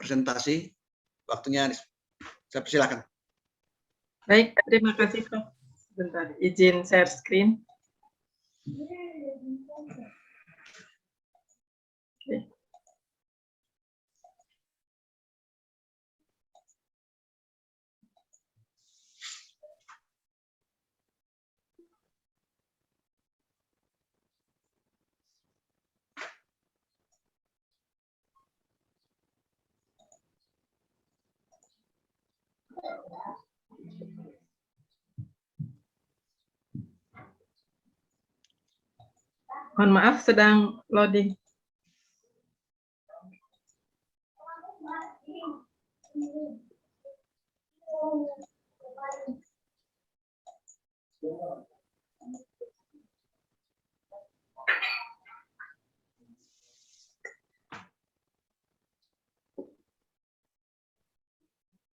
presentasi. Waktunya saya persilakan. Baik, terima kasih Prof. Sebentar, izin share screen. Oke. Mohon maaf, sedang loading.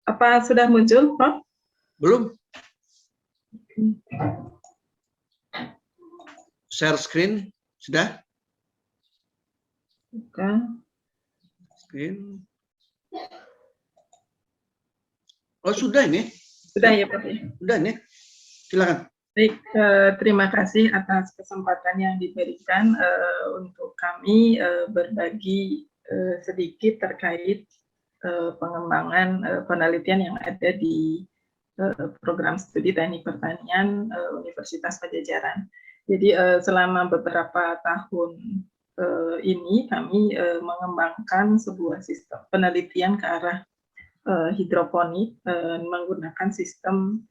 Apa sudah muncul, Prof? Belum. Share screen sudah? Bukan. Screen. Oh, sudah ini? Sudah ya, Prof. Sudah ini. Silakan. Baik, terima kasih atas kesempatan yang diberikan untuk kami berbagi sedikit terkait pengembangan penelitian yang ada di program studi teknik pertanian Universitas Padjadjaran. Jadi selama beberapa tahun ini kami mengembangkan sebuah sistem penelitian ke arah hidroponik menggunakan sistem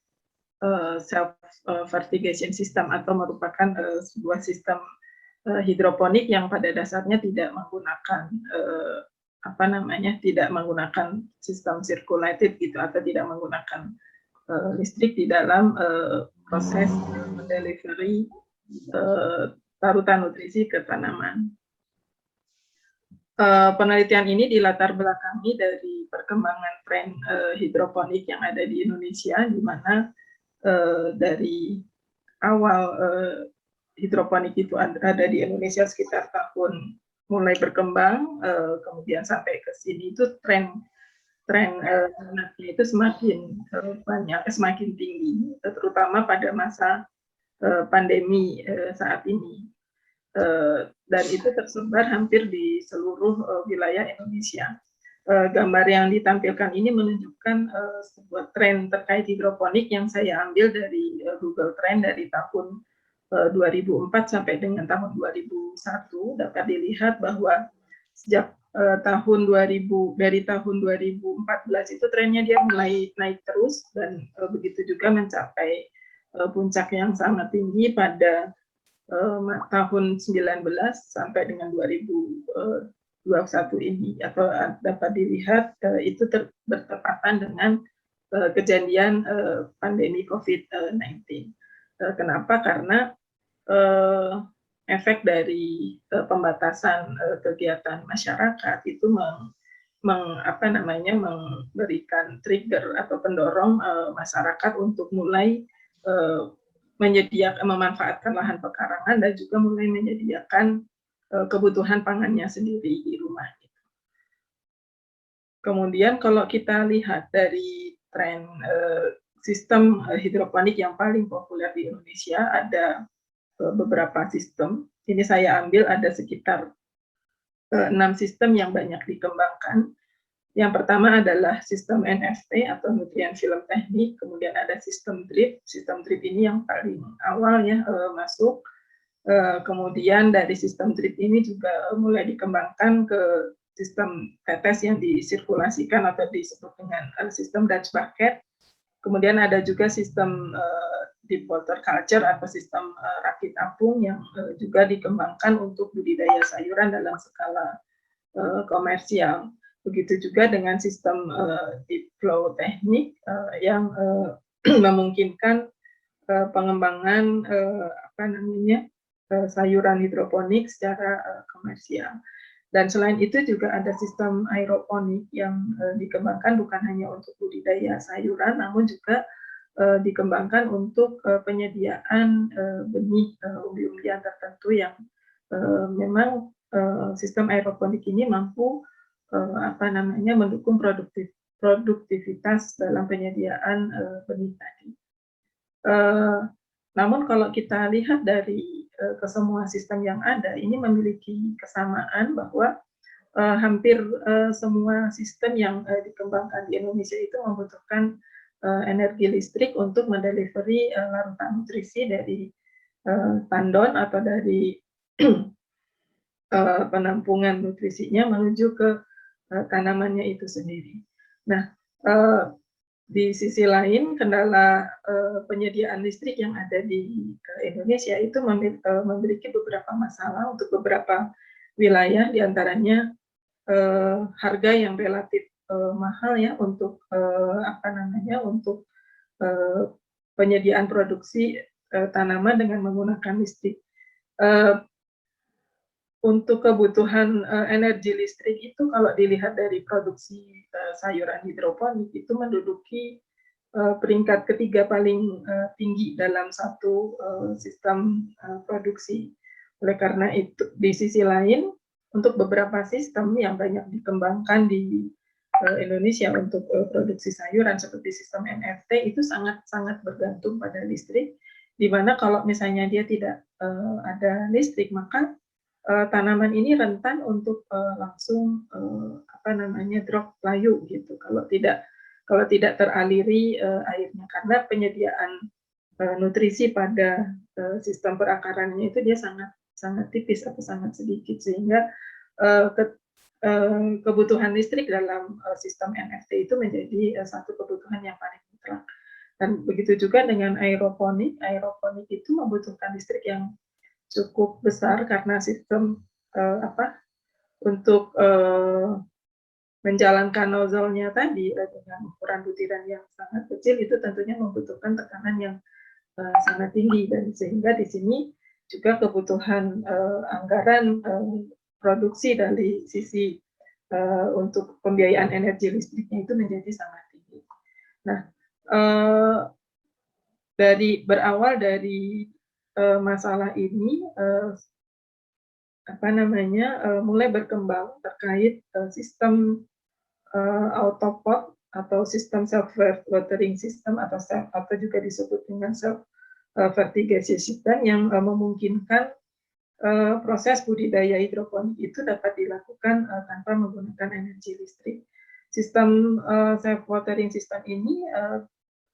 self fertigation system atau merupakan sebuah sistem hidroponik yang pada dasarnya tidak menggunakan tidak menggunakan sistem circulated gitu atau tidak menggunakan listrik di dalam proses delivery larutan nutrisi ke tanaman. Penelitian ini dilatar belakangi dari perkembangan tren hidroponik yang ada di Indonesia, di mana dari awal hidroponik itu ada di Indonesia sekitar tahun mulai berkembang, kemudian sampai ke sini itu tren minatnya itu semakin banyak, semakin tinggi, terutama pada masa pandemi saat ini. Dan itu tersebar hampir di seluruh wilayah Indonesia. Gambar yang ditampilkan ini menunjukkan sebuah tren terkait hidroponik yang saya ambil dari Google Trend dari tahun 2004 sampai dengan tahun 2001. Dapat dilihat bahwa sejak dari tahun 2014 itu trennya dia mulai naik terus, dan begitu juga mencapai puncak yang sangat tinggi pada tahun 19 sampai dengan 2021 ini, atau dapat dilihat itu bertepatan dengan kejadian pandemi COVID-19. Kenapa? Karena efek dari pembatasan kegiatan masyarakat itu memberikan trigger atau pendorong masyarakat untuk mulai memanfaatkan lahan pekarangan dan juga mulai menyediakan kebutuhan pangannya sendiri di rumah. Kemudian kalau kita lihat dari tren sistem hidroponik yang paling populer di Indonesia, ada beberapa sistem. Ini saya ambil ada sekitar 6 sistem yang banyak dikembangkan. Yang pertama adalah sistem NFT atau nutrient film teknik, kemudian ada sistem drip. Sistem drip ini yang paling awal ya masuk. Kemudian dari sistem drip ini juga mulai dikembangkan ke sistem tetes yang disirkulasikan atau disebut dengan sistem Dutch bucket. Kemudian ada juga sistem deep water culture atau sistem rakit apung yang juga dikembangkan untuk budidaya sayuran dalam skala komersial. Begitu juga dengan sistem deep flow teknik yang memungkinkan pengembangan sayuran hidroponik secara komersial. Dan selain itu juga ada sistem aeroponik yang dikembangkan bukan hanya untuk budidaya sayuran, namun juga dikembangkan untuk penyediaan benih umbi-umbian tertentu yang memang sistem aeroponik ini mampu mendukung produktivitas dalam penyediaan benih tadi. Namun kalau kita lihat dari kesemua sistem yang ada, ini memiliki kesamaan bahwa hampir semua sistem yang dikembangkan di Indonesia itu membutuhkan energi listrik untuk mendelivery larutan nutrisi dari tandon atau dari penampungan nutrisinya menuju ke tanamannya itu sendiri. Nah, di sisi lain, kendala penyediaan listrik yang ada di Indonesia itu memiliki beberapa masalah untuk beberapa wilayah, diantaranya harga yang relatif mahal ya untuk untuk penyediaan produksi tanaman dengan menggunakan listrik. Untuk kebutuhan energi listrik itu kalau dilihat dari produksi sayuran hidroponik itu menduduki peringkat ketiga paling tinggi dalam satu sistem produksi. Oleh karena itu, di sisi lain, untuk beberapa sistem yang banyak dikembangkan di Indonesia untuk produksi sayuran seperti sistem NFT itu sangat bergantung pada listrik, di mana kalau misalnya dia tidak ada listrik, maka tanaman ini rentan untuk langsung drop layu gitu kalau tidak teraliri airnya, karena penyediaan nutrisi pada sistem perakarannya itu dia sangat tipis atau sangat sedikit, sehingga kebutuhan listrik dalam sistem NFT itu menjadi satu kebutuhan yang paling mutlak. Dan begitu juga dengan aeroponik itu membutuhkan listrik yang cukup besar karena sistem untuk menjalankan nozzle-nya tadi dengan ukuran butiran yang sangat kecil itu tentunya membutuhkan tekanan yang sangat tinggi, dan sehingga di sini juga kebutuhan anggaran produksi dari sisi untuk pembiayaan energi listriknya itu menjadi sangat tinggi. Nah, berawal dari masalah ini mulai berkembang terkait sistem autopot atau sistem self watering system atau juga disebut dengan self fertigation system yang memungkinkan proses budidaya hidroponik itu dapat dilakukan tanpa menggunakan energi listrik. Sistem self watering system ini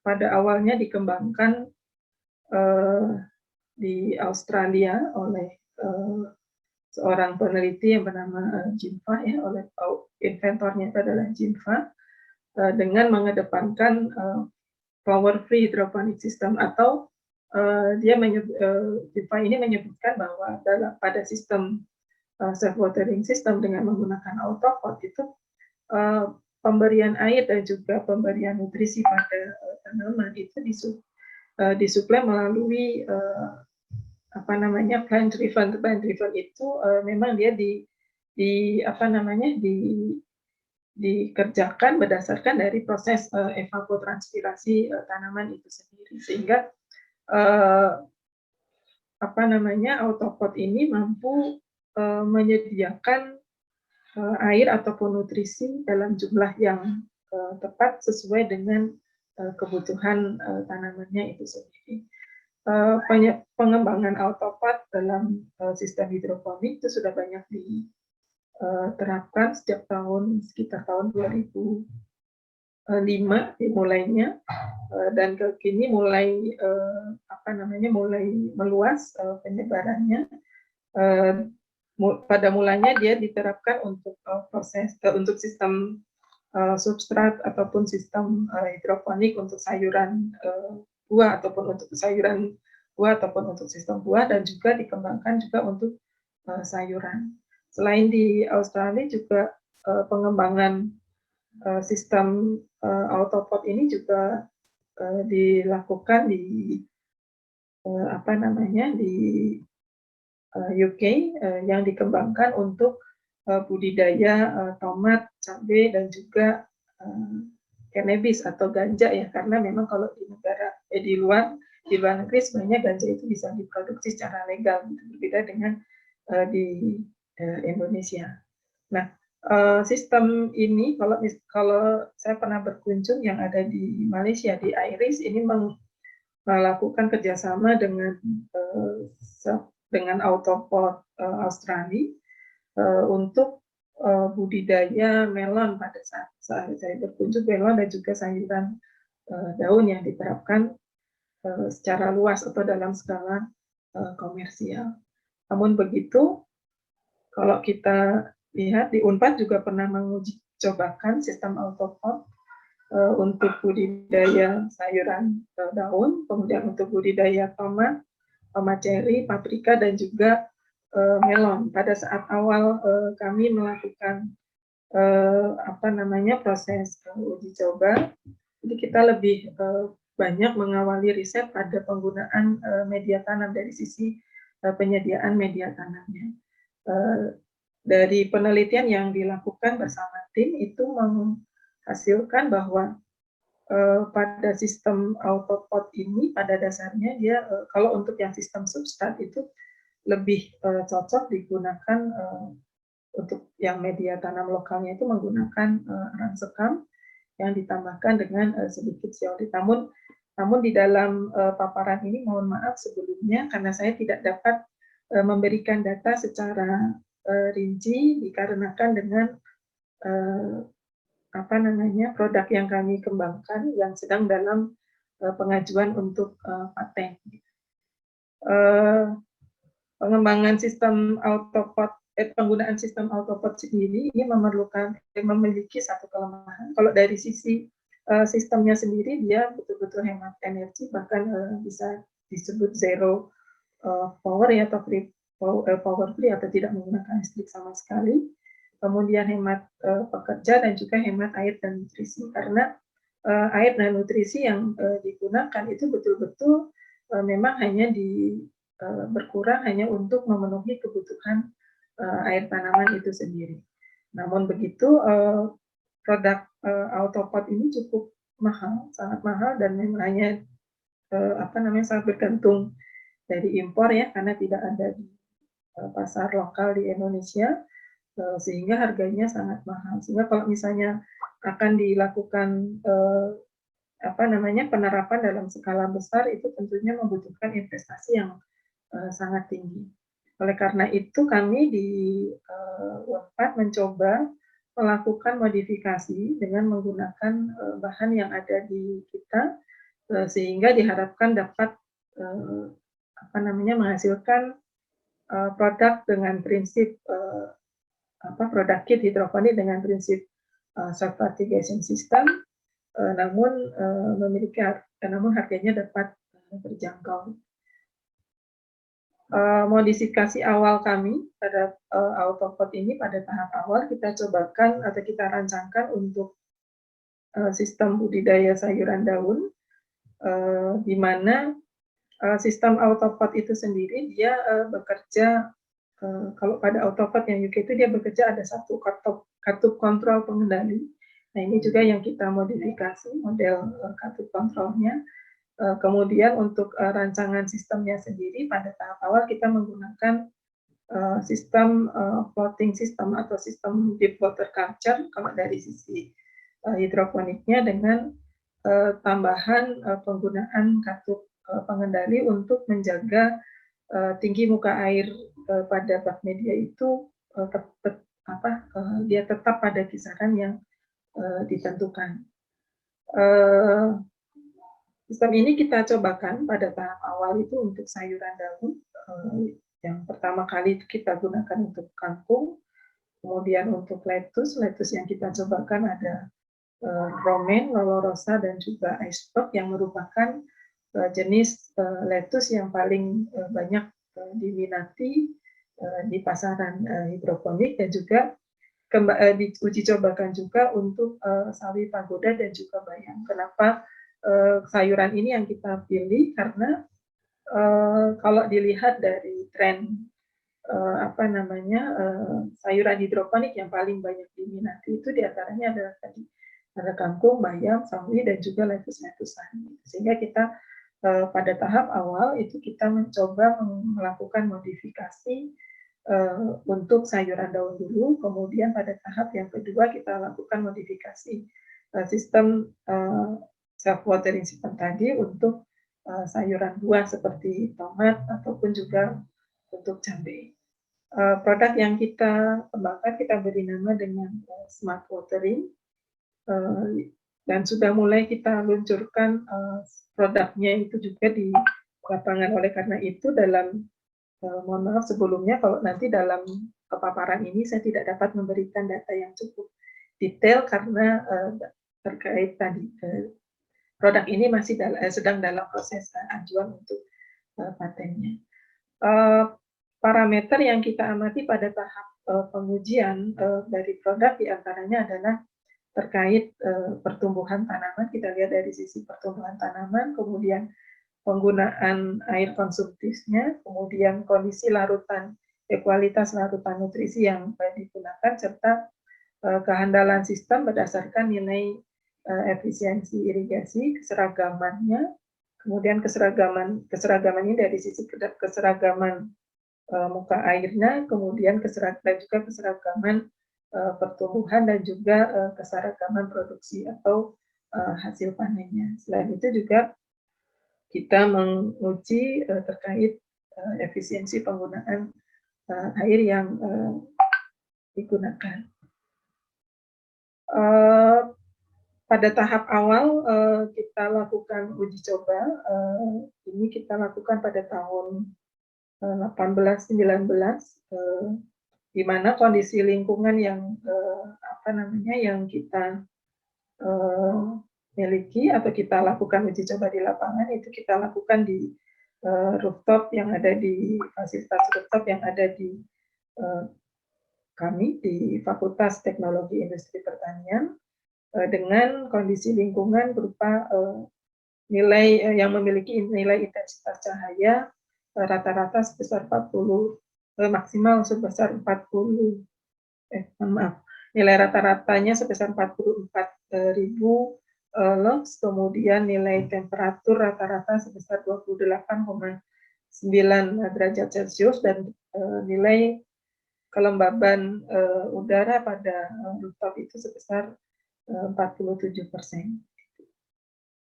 pada awalnya dikembangkan di Australia oleh seorang peneliti yang bernama Jim Fa, ya, oleh inventornya itu adalah Jim Fa, dengan mengedepankan power free hydroponic system, atau Jim Fa ini menyebutkan bahwa pada sistem self watering system dengan menggunakan autopot itu pemberian air dan juga pemberian nutrisi pada tanaman itu disuplai melalui plant driven itu memang dia dikerjakan berdasarkan dari proses evapotranspirasi tanaman itu sendiri, sehingga autopot ini mampu menyediakan air ataupun nutrisi dalam jumlah yang tepat sesuai dengan kebutuhan tanamannya itu sendiri. Pengembangan autopot dalam sistem hidroponik itu sudah banyak diterapkan sejak sekitar tahun 2005 dimulainya, dan kini mulai meluas penyebarannya. Pada mulanya dia diterapkan untuk untuk sistem substrat ataupun sistem hidroponik untuk sayuran buah ataupun untuk sayuran buah ataupun untuk sistem buah, dan juga dikembangkan juga untuk sayuran. Selain di Australia juga pengembangan sistem autopot ini juga dilakukan di UK yang dikembangkan untuk budidaya tomat, cabai, dan juga cannabis atau ganja, ya, karena memang kalau di luar negeri sebenarnya ganja itu bisa diproduksi secara legal, berbeda dengan di Indonesia. Nah, Sistem ini kalau saya pernah berkunjung yang ada di Malaysia di Iris ini melakukan kerjasama dengan Autopod Australia untuk budidaya melon pada saat saya berkunjung, melon dan juga sayuran daun yang diterapkan secara luas atau dalam skala komersial. Namun begitu, kalau kita lihat di Unpad juga pernah menguji cobakan sistem Autopod untuk budidaya sayuran daun, kemudian untuk budidaya tomat cherry, paprika, dan juga melon. Pada saat awal kami melakukan proses uji coba, jadi kita lebih banyak mengawali riset pada penggunaan media tanam dari sisi penyediaan media tanamnya. Dari penelitian yang dilakukan bersama tim itu menghasilkan bahwa pada sistem Autopod ini pada dasarnya dia kalau untuk yang sistem substrat itu lebih cocok digunakan untuk yang media tanam lokalnya itu menggunakan arang sekam yang ditambahkan dengan sedikit zeolit. Namun di dalam paparan ini mohon maaf sebelumnya karena saya tidak dapat memberikan data secara rinci dikarenakan dengan produk yang kami kembangkan yang sedang dalam pengajuan untuk paten. Pengembangan sistem Autopod, penggunaan sistem Autopod sendiri ini memiliki satu kelemahan. Kalau dari sisi sistemnya sendiri dia betul-betul hemat energi, bahkan bisa disebut zero power ya, atau power free atau tidak menggunakan listrik sama sekali. Kemudian hemat pekerja dan juga hemat air dan nutrisi, karena air dan nutrisi yang digunakan itu betul-betul memang hanya berkurang hanya untuk memenuhi kebutuhan air tanaman itu sendiri. Namun begitu produk Autopod ini cukup mahal, sangat mahal, dan memang hanya sangat bergantung dari impor ya, karena tidak ada di pasar lokal di Indonesia, sehingga harganya sangat mahal. Sehingga kalau misalnya akan dilakukan penerapan dalam skala besar itu tentunya membutuhkan investasi yang sangat tinggi. Oleh karena itu kami di Unpad mencoba melakukan modifikasi dengan menggunakan bahan yang ada di kita sehingga diharapkan dapat menghasilkan produk dengan prinsip produk kit hidroponik dengan prinsip self-fertigation system, namun harganya dapat terjangkau. Modifikasi awal kami pada Autopod ini pada tahap awal kita cobakan atau kita rancangkan untuk sistem budidaya sayuran daun, di mana sistem Autopod itu sendiri dia bekerja kalau pada Autopod yang UK itu dia bekerja ada satu katup kontrol pengendali. Nah ini juga yang kita modifikasi model katup kontrolnya. Kemudian untuk rancangan sistemnya sendiri pada tahap awal kita menggunakan sistem floating system atau sistem deep water culture kalau dari sisi hidroponiknya dengan tambahan penggunaan katup pengendali untuk menjaga tinggi muka air pada bak media itu dia tetap pada kisaran yang ditentukan. Sistem ini kita cobakan pada tahap awal itu untuk sayuran daun. Yang pertama kali kita gunakan untuk kangkung, kemudian untuk lettuce yang kita cobakan ada romaine, lolorosa, dan juga iceberg yang merupakan jenis lettuce yang paling banyak diminati di pasaran hidroponik, dan juga diuji cobakan juga untuk sawi pagoda dan juga bayam. Kenapa sayuran ini yang kita pilih? Karena kalau dilihat dari tren sayuran hidroponik yang paling banyak diminati itu diantaranya adalah tadi ada kangkung, bayam, sawi, dan juga lettuce-lettucean. Sehingga kita pada tahap awal itu kita mencoba melakukan modifikasi untuk sayuran daun dulu, kemudian pada tahap yang kedua kita lakukan modifikasi sistem self watering system tadi untuk sayuran buah seperti tomat ataupun juga untuk cabai. Produk yang kita kembangkan kita beri nama dengan Smart Watering, dan sudah mulai kita luncurkan produknya itu juga di lapangan. Oleh karena itu dalam mohon maaf sebelumnya kalau nanti dalam paparan ini saya tidak dapat memberikan data yang cukup detail karena terkait tadi produk ini masih sedang dalam proses ajuan untuk patennya. Parameter yang kita amati pada tahap pengujian dari produk diantaranya adalah terkait pertumbuhan tanaman. Kita lihat dari sisi pertumbuhan tanaman, kemudian penggunaan air konsumtifnya, kemudian kondisi larutan, kualitas larutan nutrisi yang digunakan, serta kehandalan sistem berdasarkan nilai efisiensi irigasi, keseragamannya, kemudian keseragaman ini dari sisi keseragaman muka airnya, kemudian dan juga keseragaman pertumbuhan dan juga keseragaman produksi atau hasil panennya. Selain itu juga kita menguji terkait efisiensi penggunaan air yang digunakan. Pada tahap awal kita lakukan uji coba, ini kita lakukan pada tahun 18-19, di mana kondisi lingkungan yang yang kita miliki atau kita lakukan uji coba di lapangan itu kita lakukan di rooftop yang ada di fasilitas rooftop yang ada di kami di Fakultas Teknologi Industri Pertanian dengan kondisi lingkungan berupa nilai yang memiliki nilai intensitas cahaya rata-rata sebesar 40 maksimal sebesar 40 nilai rata-ratanya sebesar 44.000 lux, kemudian nilai temperatur rata-rata sebesar 28,9 derajat Celcius dan nilai kelembaban udara pada rooftop itu sebesar 47%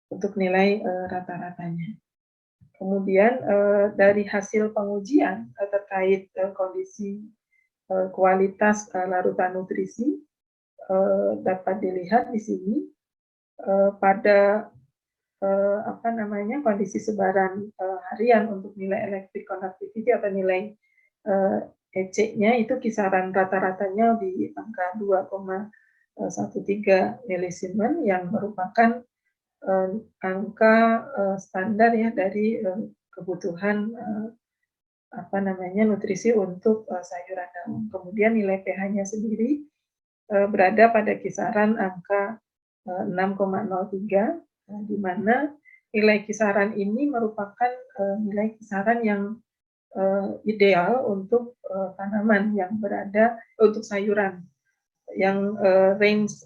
untuk nilai rata-ratanya. Kemudian dari hasil pengujian terkait kondisi kualitas larutan nutrisi dapat dilihat di sini pada kondisi sebaran harian untuk nilai electric conductivity atau nilai EC-nya itu kisaran rata-ratanya di angka 2,13 milisiemens yang merupakan angka standar ya dari kebutuhan nutrisi untuk sayuran daun. Kemudian nilai pH-nya sendiri berada pada kisaran angka 6,03, di mana nilai kisaran ini merupakan nilai kisaran yang ideal untuk tanaman yang berada untuk sayuran yang range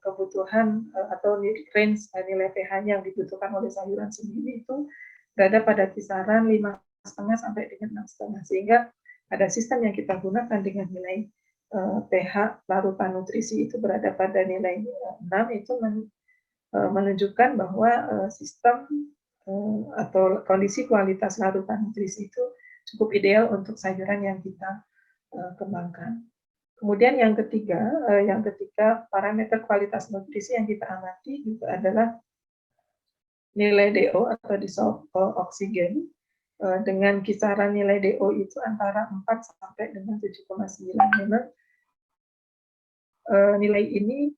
kebutuhan atau range nilai pH-nya yang dibutuhkan oleh sayuran sendiri itu berada pada kisaran 5,5 sampai dengan 6,5, sehingga ada sistem yang kita gunakan dengan nilai pH larutan nutrisi itu berada pada nilai 6 itu menunjukkan bahwa sistem atau kondisi kualitas larutan nutrisi itu cukup ideal untuk sayuran yang kita kembangkan. Kemudian yang ketiga parameter kualitas nutrisi yang kita amati juga adalah nilai DO atau dissolved oxygen dengan kisaran nilai DO itu antara 4 sampai dengan 7,9. Memang nilai ini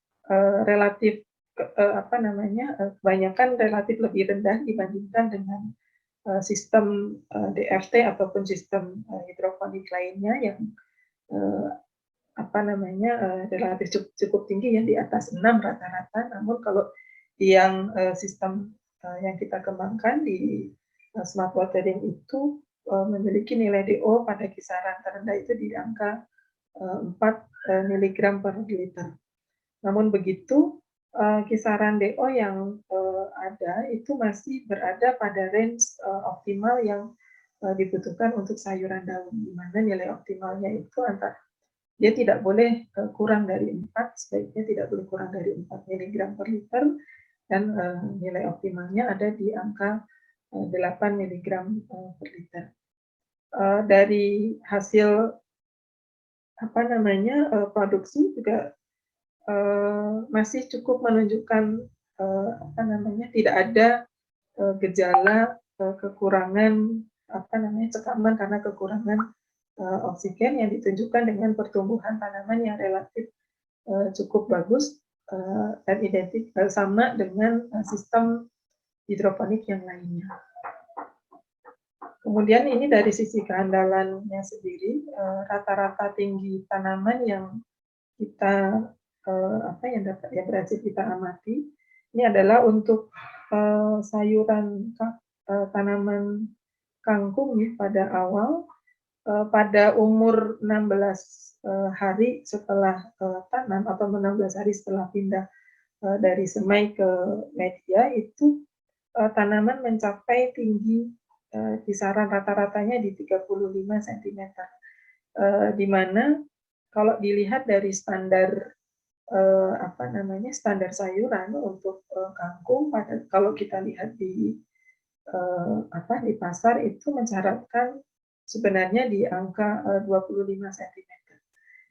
relatif kebanyakan relatif lebih rendah dibandingkan dengan sistem DFT ataupun sistem hidroponik lainnya yang relatif cukup tinggi ya di atas 6 rata-rata. Namun kalau yang sistem yang kita kembangkan di Smart Watering itu memiliki nilai DO pada kisaran terendah itu di angka 4 mg per liter. Namun begitu kisaran DO yang ada itu masih berada pada range optimal yang dibutuhkan untuk sayuran daun, di mana nilai optimalnya itu dia tidak boleh kurang dari 4, sebaiknya tidak boleh kurang dari 4 mg per liter, dan nilai optimalnya ada di angka 8 mg per liter. Dari hasil produksi juga masih cukup menunjukkan tidak ada gejala kekurangan cekaman karena kekurangan oksigen yang ditunjukkan dengan pertumbuhan tanaman yang relatif cukup bagus dan identik sama dengan sistem hidroponik yang lainnya. Kemudian ini dari sisi keandalannya sendiri, rata-rata tinggi tanaman yang kita yang berhasil kita amati, ini adalah untuk sayuran tanaman kangkung ya, pada awal, pada umur 16 hari setelah tanam atau 16 hari setelah pindah dari semai ke media, itu tanaman mencapai tinggi kisaran rata-ratanya di 35 cm, di mana kalau dilihat dari standar standar sayuran untuk kangkung, kalau kita lihat di pasar itu mensyaratkan sebenarnya di angka 25 cm.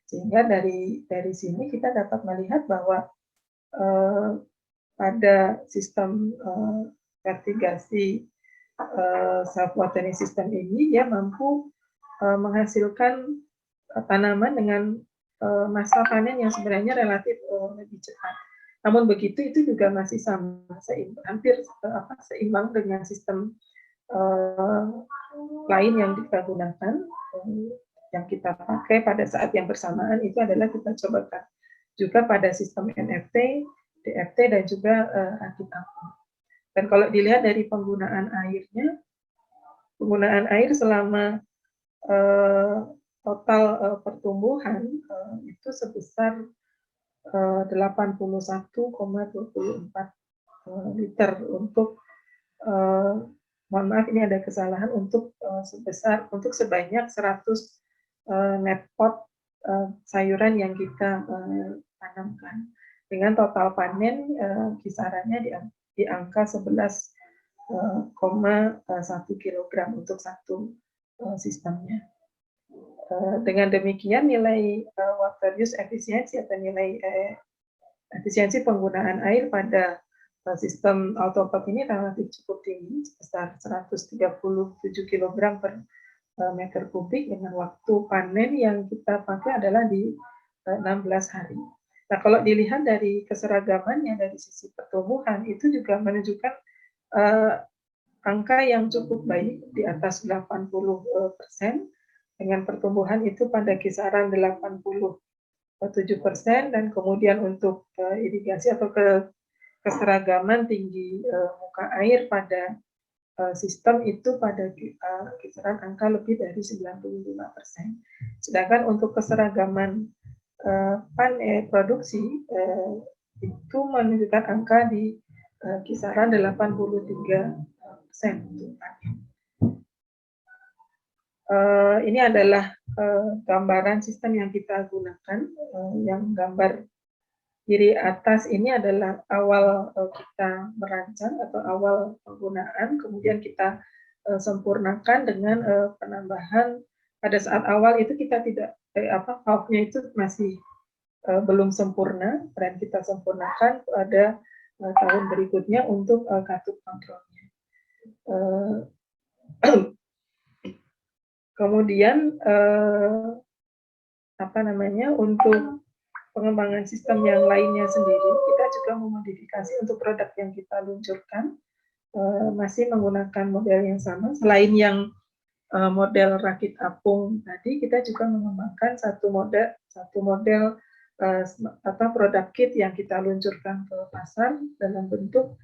Sehingga dari sini kita dapat melihat bahwa pada sistem vertigasi self-watering system ini dia mampu menghasilkan tanaman dengan masa panen yang sebenarnya relatif lebih cepat. Namun begitu itu juga masih hampir seimbang dengan sistem lain yang kita gunakan, yang kita pakai pada saat yang bersamaan itu adalah kita cobakan juga pada sistem NFT, DFT, dan juga rakit apung. Dan kalau dilihat dari penggunaan airnya, penggunaan air selama total pertumbuhan itu sebesar 81,24 liter untuk mohon maaf ini ada kesalahan untuk sebanyak 100 net pot sayuran yang kita tanamkan, dengan total panen kisarannya di angka 11,1 kg untuk satu sistemnya. Dengan demikian nilai water use efficiency atau nilai efisiensi penggunaan air pada sistem autopot ini relatif cukup tinggi, sebesar 137 kg per meter kubik, dengan waktu panen yang kita pakai adalah di 16 hari. Nah, kalau dilihat dari keseragamannya dari sisi pertumbuhan, itu juga menunjukkan angka yang cukup baik di atas 80%, dengan pertumbuhan itu pada kisaran 87%, dan kemudian untuk irigasi atau keseragaman tinggi muka air pada sistem itu pada kisaran angka lebih dari 95%. Sedangkan untuk keseragaman produksi itu menunjukkan angka di kisaran 83%. Ini adalah gambaran sistem yang kita gunakan. Yang gambar kiri atas ini adalah awal kita merancang atau awal penggunaan, kemudian kita sempurnakan dengan penambahan. Pada saat awal itu kita tidak valve-nya itu masih belum sempurna, dan kita sempurnakan pada tahun berikutnya untuk katup kontrolnya. Kemudian untuk pengembangan sistem yang lainnya sendiri, kita juga memodifikasi untuk produk yang kita luncurkan, masih menggunakan model yang sama. Selain yang model rakit apung tadi, kita juga mengembangkan satu model atau produk kit yang kita luncurkan ke pasar dalam bentuk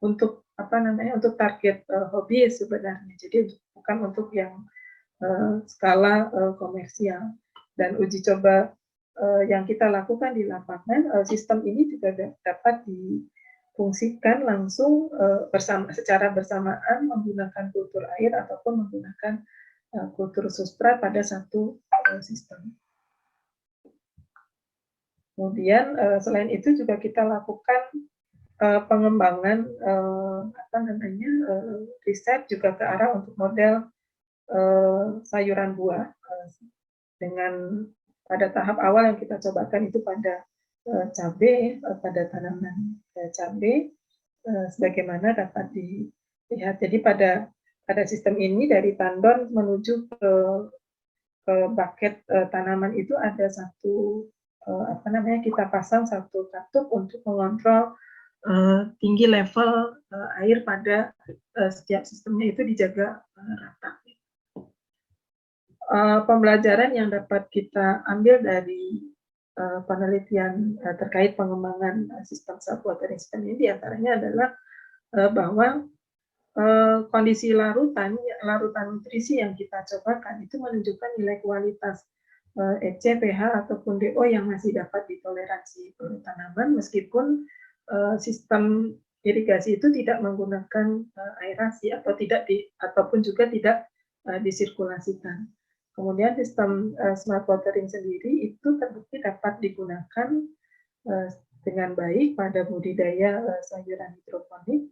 untuk target hobi sebenarnya. Jadi bukan untuk yang skala komersial. Dan uji coba yang kita lakukan di lapangan, sistem ini juga dapat fungsikan langsung secara bersamaan menggunakan kultur air ataupun menggunakan kultur substrat pada satu sistem. Kemudian selain itu juga kita lakukan pengembangan riset juga ke arah untuk model sayuran buah dengan pada tahap awal yang kita cobakan itu pada cabai, pada tanaman cabai, sebagaimana dapat dilihat. Jadi pada sistem ini dari tandon menuju ke bucket tanaman itu ada satu kita pasang satu katup untuk mengontrol tinggi level air pada setiap sistemnya itu dijaga rata. Pembelajaran yang dapat kita ambil dari penelitian terkait pengembangan sistem self-watering system ini diantaranya adalah bahwa kondisi larutan nutrisi yang kita cobakan itu menunjukkan nilai kualitas EC, pH, ataupun DO yang masih dapat ditoleransi oleh tanaman meskipun sistem irigasi itu tidak menggunakan aerasi ataupun juga tidak disirkulasikan. Kemudian sistem smart watering sendiri itu terbukti dapat digunakan dengan baik pada budidaya sayuran hidroponik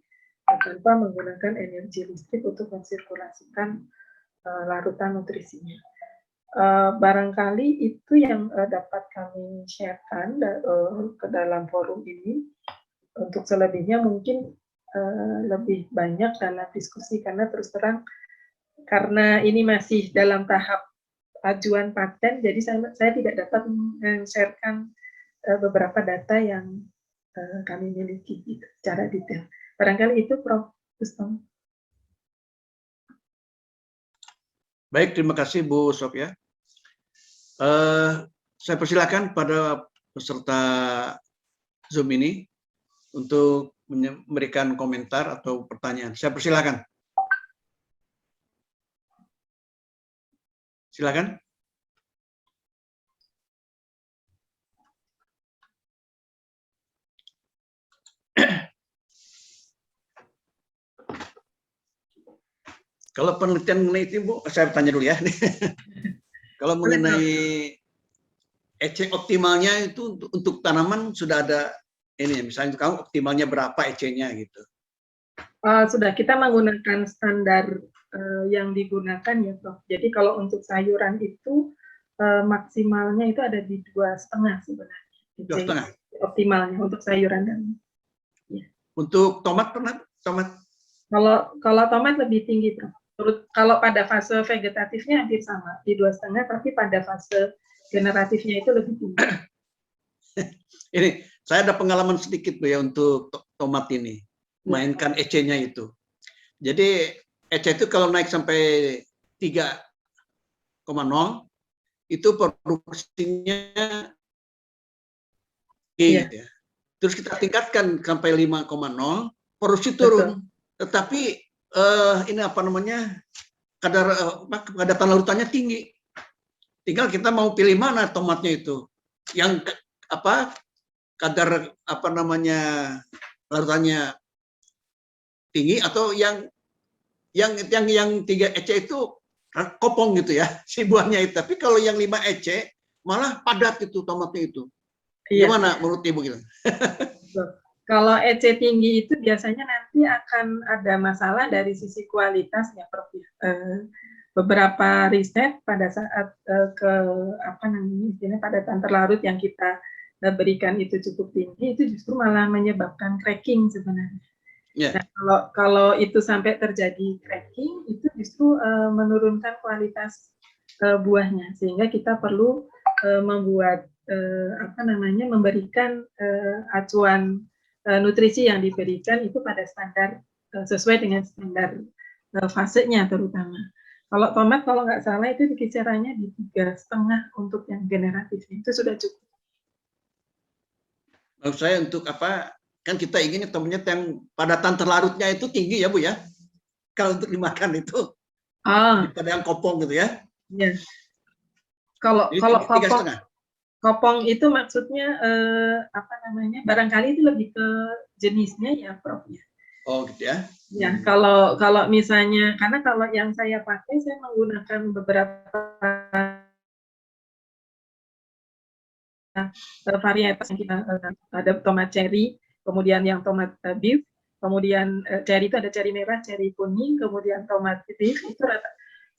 tanpa menggunakan energi listrik untuk mensirkulasikan larutan nutrisinya. Barangkali itu yang dapat kami sharekan ke dalam forum ini. Untuk selebihnya mungkin lebih banyak dalam diskusi karena terus terang karena ini masih dalam tahap ajuan paten, jadi saya tidak dapat men-sharekan beberapa data yang kami miliki secara detail. Barangkali itu Prof. Rustom. Baik, terima kasih Bu Sofia. Saya persilakan pada peserta Zoom ini untuk memberikan komentar atau pertanyaan. Saya persilakan. Silakan. Kalau penelitian mengenai itu, Bu, saya tanya dulu ya. Kalau mengenai EC optimalnya itu untuk tanaman sudah ada ini, misalnya kamu optimalnya berapa EC-nya gitu. Sudah, kita menggunakan standar yang digunakan ya, Prof. Jadi kalau untuk sayuran itu maksimalnya itu ada di 2,5 sebenarnya. 2,5 optimalnya untuk sayuran dan. Ya. Untuk tomat pernah? Tomat? Kalau tomat lebih tinggi, Prof. Kalau pada fase vegetatifnya hampir sama di 2,5, tapi pada fase generatifnya itu lebih tinggi. Ini saya ada pengalaman sedikit Bu ya untuk tomat ini, mainkan EC-nya itu. Jadi EC itu kalau naik sampai 3,0 itu produksinya ya. Terus kita tingkatkan sampai 5,0 produksi turun. Betul. Tetapi ini apa namanya kepadatan larutannya tinggi. Tinggal kita mau pilih mana tomatnya itu, yang kadar larutannya tinggi atau yang 3 EC itu kopong gitu ya si buahnya itu. Tapi kalau yang 5 EC malah padat itu tomatnya itu. Gimana menurut Ibu gitu? Kalau EC tinggi itu biasanya nanti akan ada masalah dari sisi kualitas ya, Prof. Beberapa riset pada saat padatan terlarut yang kita berikan itu cukup tinggi, itu justru malah menyebabkan cracking sebenarnya. Yeah. Nah, kalau itu sampai terjadi cracking, itu justru menurunkan kualitas buahnya, sehingga kita perlu membuat memberikan acuan nutrisi yang diberikan itu pada standar sesuai dengan standar fasenya terutama. Kalau tomat kalau nggak salah itu kisarannya di 3,5 untuk yang generatif itu sudah cukup. Menurut saya untuk kan kita ingin temennya yang padatan terlarutnya itu tinggi ya Bu ya. Kalau untuk dimakan itu daripada yang kopong gitu ya. Iya. Kalau kopong itu maksudnya barangkali itu lebih ke jenisnya ya, Prof. Ya. Oh gitu ya. Ya, kalau misalnya, karena kalau yang saya pakai, saya menggunakan beberapa varietas yang kita ada tomat cherry, kemudian yang tomat beef, kemudian cherry itu ada cherry merah, cherry kuning, kemudian tomat beef itu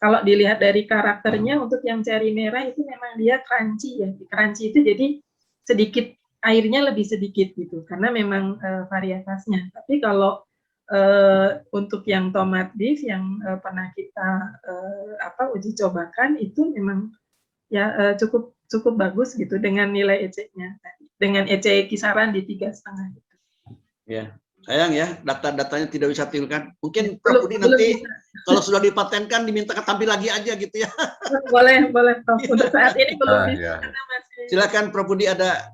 kalau dilihat dari karakternya untuk yang cherry merah itu memang dia crunchy ya. Crunchy itu jadi sedikit airnya lebih sedikit gitu karena memang varietasnya. Tapi kalau untuk yang tomat beef yang pernah kita uji cobakan itu memang ya cukup bagus gitu dengan nilai EC-nya dengan EC kisaran di 3,5 gitu. Ya, sayang ya data-datanya tidak bisa tirukan. Mungkin Prof Budi nanti kalau sudah dipatenkan diminta tampil lagi aja gitu ya. Boleh Prof. Untuk saat ini belum bisa ya. karena masih. Silakan Prof Budi ada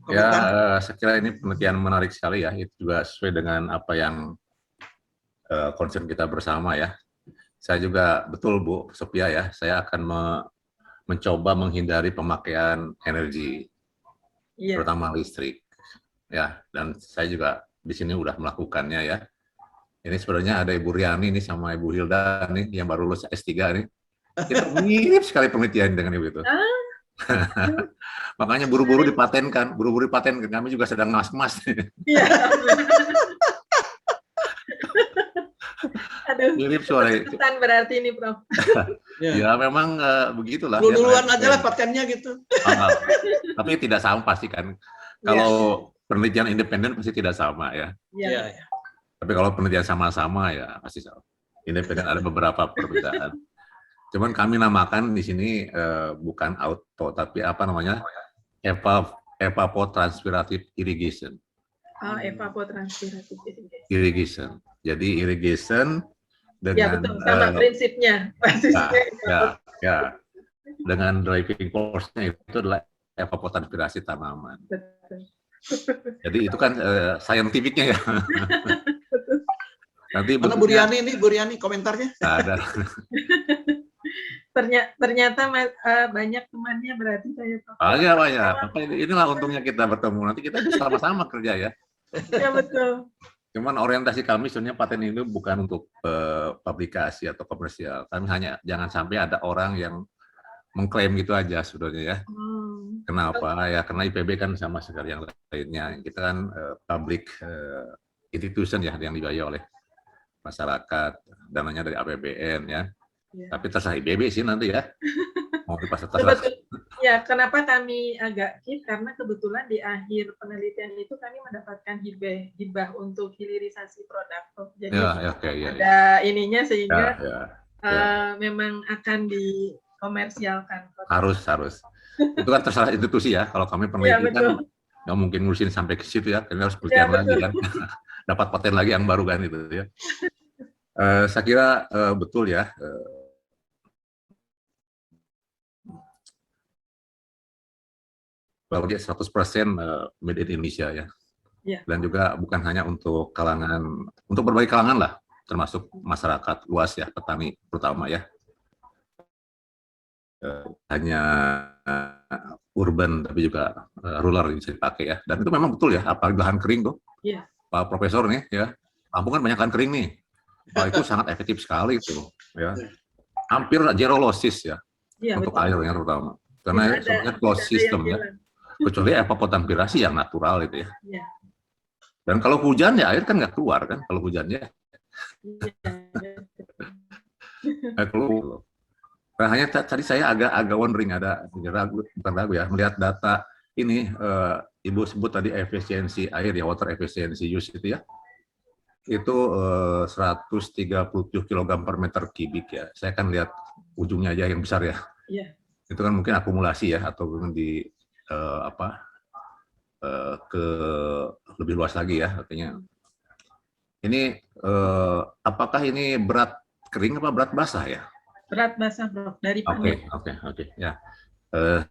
komentar. Saya kira ini penelitian menarik sekali ya. Itu juga sesuai dengan apa yang concern kita bersama ya. Saya juga betul Bu Sophia ya. Saya akan mencoba menghindari pemakaian energi, terutama listrik, ya. Dan saya juga di sini udah melakukannya ya. Ini sebenarnya ada Ibu Riani ini sama Ibu Hilda nih yang baru lulus S3 nih. Kita mirip sekali penelitian dengan Ibu itu. Makanya buru-buru dipatenkan. Kami juga sedang ngas-mas. Iya. Aduh, mirip suara itu. Berarti ini Prof. Ya memang begitulah. Duluan aja lah patennya gitu. Tapi tidak sama pasti kan. Kalau penelitian independen pasti tidak sama ya. Iya. Tapi kalau penelitian sama-sama ya pasti sama. Independen ada beberapa perbedaan. Cuman kami namakan di sini bukan auto, tapi apa namanya evapotranspirative irrigation. Evapotranspirative irrigation. Jadi irrigation dengan sama prinsipnya. Ya. Dengan driving force-nya itu adalah evapotranspirasi tanaman. Betul. Jadi itu kan scientific-nya ya. Nanti mana Bu Riani komentarnya? Ada. Ternyata banyak temannya berarti saya. Banyak. Inilah untungnya kita bertemu. Nanti kita bisa sama-sama kerja ya. Ya betul. Cuman orientasi kami sebenarnya paten ini bukan untuk publikasi atau komersial. Kami hanya jangan sampai ada orang yang mengklaim gitu aja sebenarnya ya. Kenapa? Ya karena IPB kan sama sekali yang lainnya. Kita kan public institution ya yang dibayar oleh masyarakat, dananya dari APBN ya. Tapi terserah IPB sih nanti ya. Mau dipasang terserah. Ya, kenapa kami agak karena kebetulan di akhir penelitian itu kami mendapatkan hibah untuk hilirisasi produk. Jadi ada ininya sehingga memang akan dikomersialkan. Harus. Itu kan terserah institusi ya. Kalau kami peneliti kan nggak mungkin ngurusin sampai ke situ ya. Kita harus penelitian lagi kan. Dapat paten lagi yang baru kan itu ya. Saya kira betul ya. Bahwa dia 100% made in Indonesia ya. Dan juga bukan hanya untuk berbagai kalangan lah, termasuk masyarakat luas ya, petani terutama ya. Hanya urban tapi juga rural bisa dipakai ya. Dan itu memang betul ya, apalagi lahan kering tuh. Pak Profesor nih ya, Lampung kan banyak lahan kering nih. Itu sangat efektif sekali itu ya. Hampir zero losses ya untuk airnya terutama. Karena sebenarnya closed system ya. Kecuali evapotranspirasi yang natural itu ya. Dan kalau hujan ya air kan nggak keluar kan kalau hujannya. Nah, hanya tadi saya agak wondering bukan ragu ya melihat data ini Ibu sebut tadi efisiensi air ya water efficiency use itu ya. Itu 137 kg per meter kubik ya. Saya kan lihat ujungnya aja yang besar ya. Itu kan mungkin akumulasi ya atau di ke lebih luas lagi ya artinya. Ini apakah ini berat kering apa berat basah ya? Berat basah Bro, dari panen. Oke ya.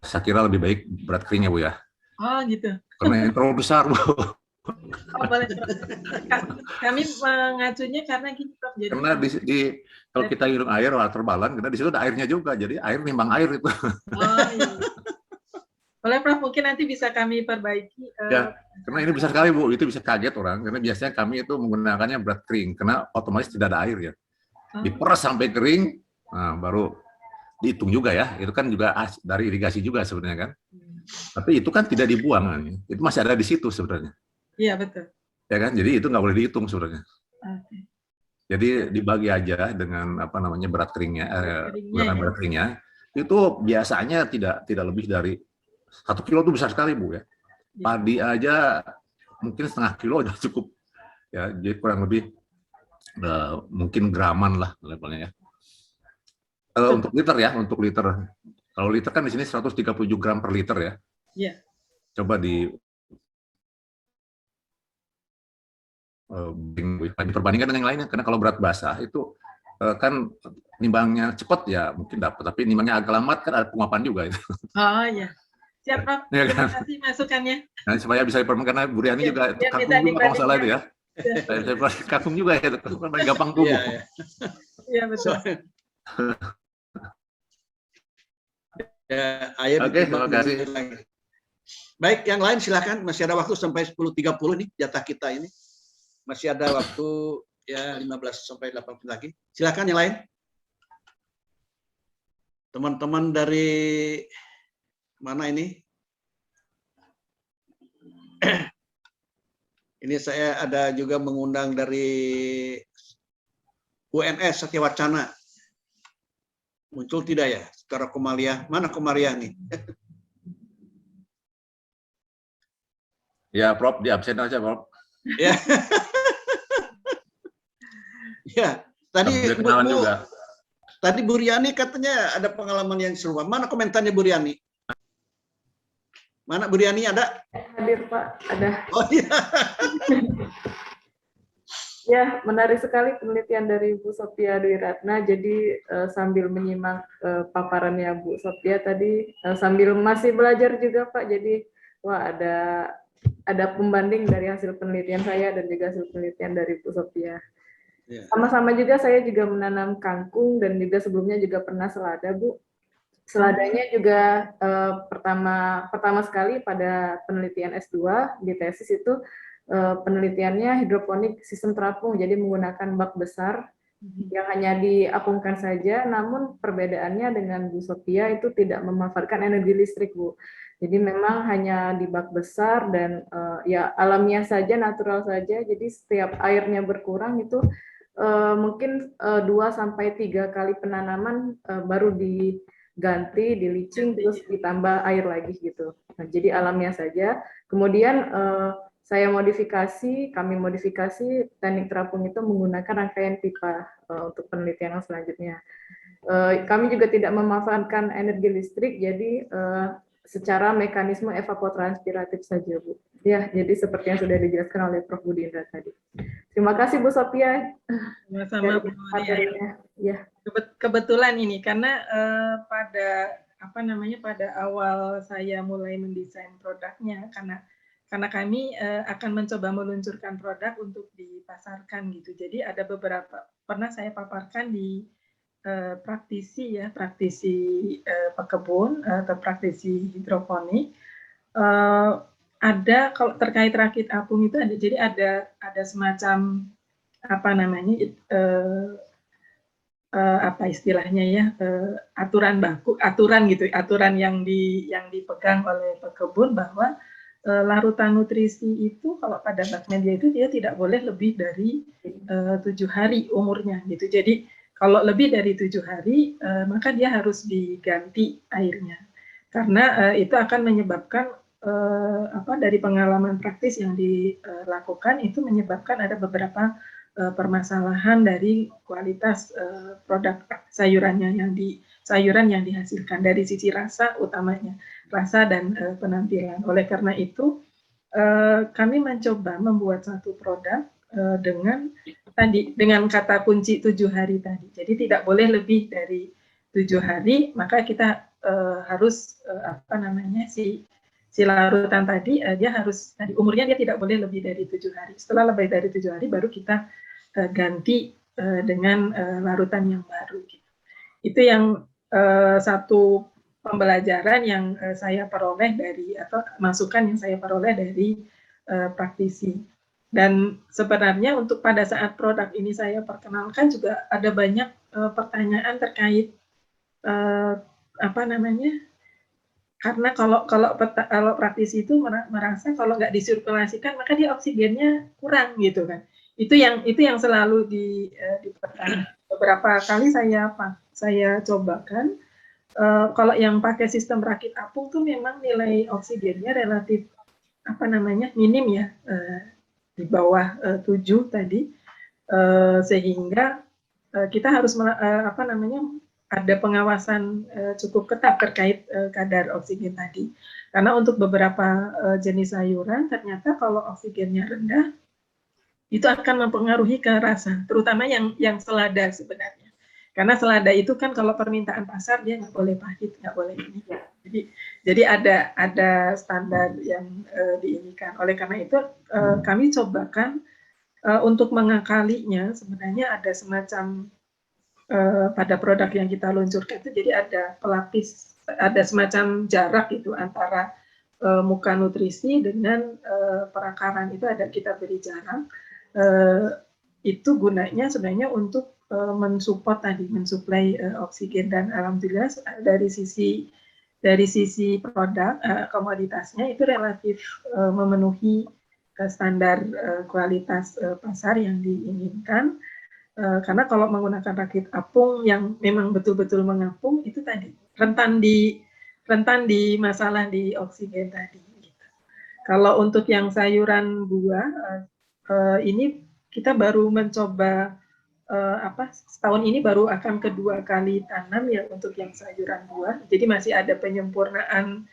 Saya kira lebih baik berat kering ya Bu ya. Oh gitu. Karena yang terlalu besar Bu. Boleh. Kami mengacunya karena gini Prof. Jadi karena kalau kita minum air water balance, karena di situ ada airnya juga, jadi air nimbang air itu. Boleh Prof, mungkin nanti bisa kami perbaiki Karena ini besar sekali Bu, itu bisa kaget orang. Karena biasanya kami itu menggunakannya berat kering, karena otomatis tidak ada air ya. Diperas sampai kering, nah, baru dihitung juga ya. Itu kan juga dari irigasi juga sebenarnya kan. Tapi itu kan tidak dibuang, itu masih ada di situ sebenarnya. Iya betul. Ya kan, jadi itu nggak boleh dihitung sebenarnya. Oke. Jadi dibagi aja dengan apa namanya berat keringnya, Ya. berat keringnya. Itu biasanya tidak lebih dari 1 kilo, itu besar sekali Bu ya. Padi aja mungkin setengah kilo udah cukup ya. Jadi kurang lebih mungkin graman lah levelnya ya. Untuk liter ya, untuk liter. Kalau liter kan di sini 137 gram per liter ya. Iya. Coba diperbandingkan dengan yang lainnya, karena kalau berat basah itu kan nimbangnya cepat ya mungkin dapat, tapi nimbangnya agak lambat kan ada penguapan juga itu. Oh iya, siap Prof. Ya kan? Terima kasih masukannya. Nah, supaya bisa diperbanyak, karena Bu Riani juga kagum juga kalau salah itu ya. Saya kagum juga ya, itu gampang tumbuh. Iya betul. Ya, air Oke, terima kasih. Baik, yang lain silakan. Masih ada waktu sampai 10.30 nih jatah kita ini. Masih ada waktu ya 15 sampai 18 lagi. Silakan yang lain. Teman-teman dari mana ini? Ini saya ada juga mengundang dari UNS Satya Wacana. Muncul tidak ya? Secara Komariah. Mana Komariah nih? Ya, Prof, di absen aja, Prof. Ya. Ya, tadi Bu Riani katanya ada pengalaman yang serupa. Mana komentarnya Bu Riani? Mana Bu Riani ada? Hadir Pak, ada. Oh iya. Ya, menarik sekali penelitian dari Bu Sophia Dwi Ratna. Jadi sambil menyimak paparannya Bu Sophia tadi, sambil masih belajar juga Pak. Jadi wah ada pembanding dari hasil penelitian saya dan juga hasil penelitian dari Bu Sophia. Sama-sama juga saya juga menanam kangkung dan juga sebelumnya juga pernah selada Bu. Seladanya juga pertama sekali pada penelitian S2 di tesis itu penelitiannya hidroponik sistem terapung, jadi menggunakan bak besar yang hanya diapungkan saja, namun perbedaannya dengan Bu Sophia itu tidak memanfaatkan energi listrik Bu. Jadi memang hanya di bak besar dan ya alamiah saja, natural saja, jadi setiap airnya berkurang itu mungkin 2-3 kali penanaman baru diganti, di leaching, terus ditambah air lagi gitu. Nah, jadi alamiah saja. Kemudian kami modifikasi teknik terapung itu menggunakan rangkaian pipa untuk penelitian yang selanjutnya. Kami juga tidak memanfaatkan energi listrik, jadi secara mekanisme evapotranspiratif saja, Bu. Ya, jadi seperti yang sudah dijelaskan oleh Prof. Budi Indra tadi. Terima kasih Bu Sophia. Sama-sama Bu Riani. Ya. Kebetulan ini karena pada awal saya mulai mendesain produknya, karena kami akan mencoba meluncurkan produk untuk dipasarkan gitu. Jadi ada beberapa pernah saya paparkan di praktisi pekebun atau praktisi hidroponik. Ada kalau terkait rakit apung itu ada, jadi ada semacam istilahnya ya, aturan yang dipegang oleh pekebun bahwa larutan nutrisi itu kalau pada bak media itu dia tidak boleh lebih dari 7 hari umurnya gitu. Jadi kalau lebih dari 7 hari maka dia harus diganti airnya, karena itu akan menyebabkan dari pengalaman praktis yang dilakukan itu menyebabkan ada beberapa permasalahan dari kualitas produk sayuran yang dihasilkan dari sisi rasa, utamanya rasa dan penampilan. Oleh karena itu kami mencoba membuat satu produk dengan kata kunci 7 hari tadi. Jadi tidak boleh lebih dari 7 hari, maka kita harus si larutan tadi dia harus umurnya dia tidak boleh lebih dari 7 hari. Setelah lebih dari 7 hari baru kita ganti dengan larutan yang baru. Itu yang satu pembelajaran yang saya peroleh masukan yang saya peroleh dari praktisi. Dan sebenarnya untuk pada saat produk ini saya perkenalkan juga ada banyak pertanyaan terkait apa namanya, karena kalau praktisi itu merasa kalau nggak disirkulasikan maka dia oksigennya kurang gitu kan. Itu yang selalu dipertanyakan. Beberapa kali saya cobakan. Kalau yang pakai sistem rakit apung tuh memang nilai oksigennya relatif minim ya, di bawah 7 tadi, sehingga kita harus ada pengawasan cukup ketat terkait kadar oksigen tadi. Karena untuk beberapa jenis sayuran ternyata kalau oksigennya rendah itu akan mempengaruhi ke rasa, terutama yang selada sebenarnya. Karena selada itu kan kalau permintaan pasar dia nggak boleh pahit, nggak boleh ini. Jadi ada standar yang diinikan. Oleh karena itu kami cobakan untuk mengakalinya sebenarnya ada semacam pada produk yang kita luncurkan itu jadi ada pelapis, ada semacam jarak itu antara muka nutrisi dengan perakaran itu ada kita beri jarak. Itu gunanya sebenarnya untuk mensuplai oksigen dan alhamdulillah dari sisi produk komoditasnya itu relatif memenuhi standar kualitas pasar yang diinginkan. Karena kalau menggunakan rakit apung yang memang betul-betul mengapung itu tadi rentan di masalah di oksigen tadi. Gitu. Kalau untuk yang sayuran buah ini kita baru mencoba setahun ini baru akan kedua kali tanam ya untuk yang sayuran buah. Jadi masih ada penyempurnaan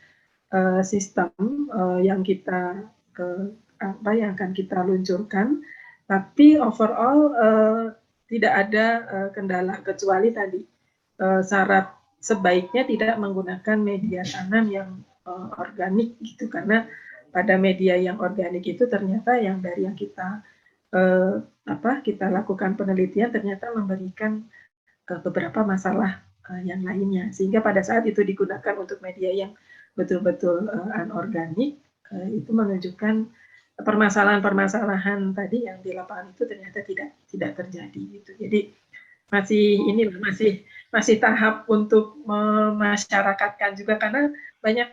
sistem yang yang akan kita luncurkan. Tapi overall tidak ada kendala kecuali tadi syarat sebaiknya tidak menggunakan media tanam yang organik gitu karena pada media yang organik itu ternyata yang dari yang kita lakukan penelitian ternyata memberikan beberapa masalah yang lainnya sehingga pada saat itu digunakan untuk media yang betul-betul anorganik itu menunjukkan permasalahan-permasalahan tadi yang di lapangan itu ternyata tidak terjadi gitu. Jadi masih tahap untuk memasyarakatkan juga karena banyak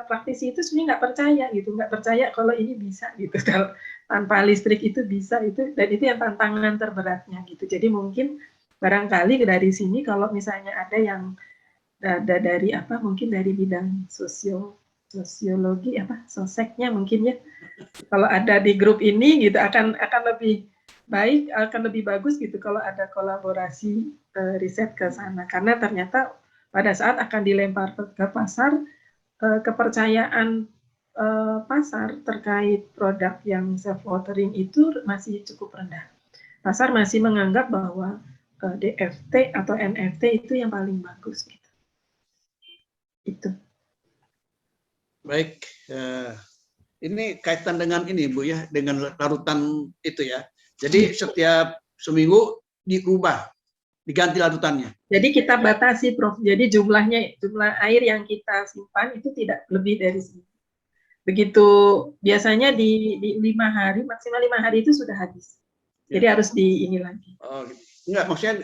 praktisi itu sebenarnya nggak percaya kalau ini bisa gitu kalau tanpa listrik itu bisa itu dan itu yang tantangan terberatnya gitu. Jadi mungkin barangkali dari sini kalau misalnya ada yang dari mungkin dari bidang sosiologi soseknya mungkin ya kalau ada di grup ini gitu akan lebih baik, akan lebih bagus gitu kalau ada kolaborasi riset ke sana karena ternyata pada saat akan dilempar ke pasar kepercayaan pasar terkait produk yang self watering itu masih cukup rendah. Pasar masih menganggap bahwa DFT atau NFT itu yang paling bagus gitu. Itu. Baik, ini kaitan dengan ini Bu ya, dengan larutan itu ya. Jadi setiap seminggu diubah, diganti larutannya. Jadi kita batasi, Prof. Jadi jumlah air yang kita simpan itu tidak lebih dari sini. Begitu biasanya di 5 hari, maksimal 5 hari itu sudah habis. Jadi harus ini lagi. Oh, gitu. Enggak, maksudnya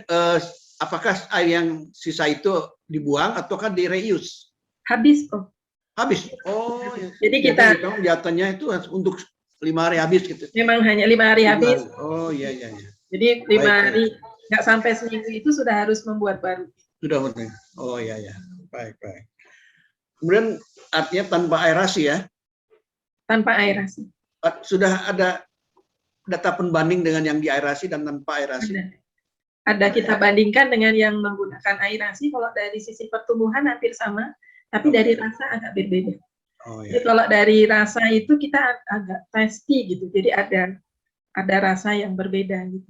apakah air yang sisa itu dibuang ataukah di-reuse? Habis, Prof. Habis. Oh, ya. Jadi kita jatuhnya itu untuk 5 hari habis gitu. Memang hanya 5 hari habis. Oh iya. Jadi 5 hari nggak sampai seminggu itu sudah harus membuat baru. Sudah benar. Oh iya. Baik. Kemudian artinya tanpa aerasi ya? Tanpa aerasi. Sudah ada data pembanding dengan yang diaerasi dan tanpa aerasi? Ada kita bandingkan dengan yang menggunakan aerasi. Kalau dari sisi pertumbuhan hampir sama, tapi dari rasa agak berbeda. Oh, iya. Jadi kalau dari rasa itu kita agak tasty gitu. Jadi ada rasa yang berbeda gitu.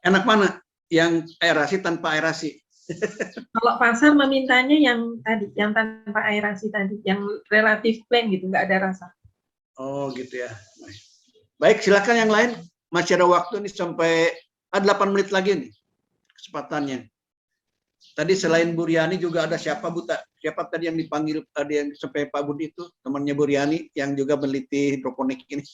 Enak mana? Yang aerasi tanpa aerasi? Kalau pasar memintanya yang tadi, yang tanpa aerasi tadi, yang relatif plain gitu, nggak ada rasa. Oh gitu ya. Baik, silakan yang lain. Masih ada waktu nih sampai 8 menit lagi nih kesempatannya. Tadi selain Bu Riani juga ada siapa Bu? Siapa tadi yang dipanggil tadi yang sampai Pak Budi itu temannya Bu Riani yang juga meneliti hidroponik ini?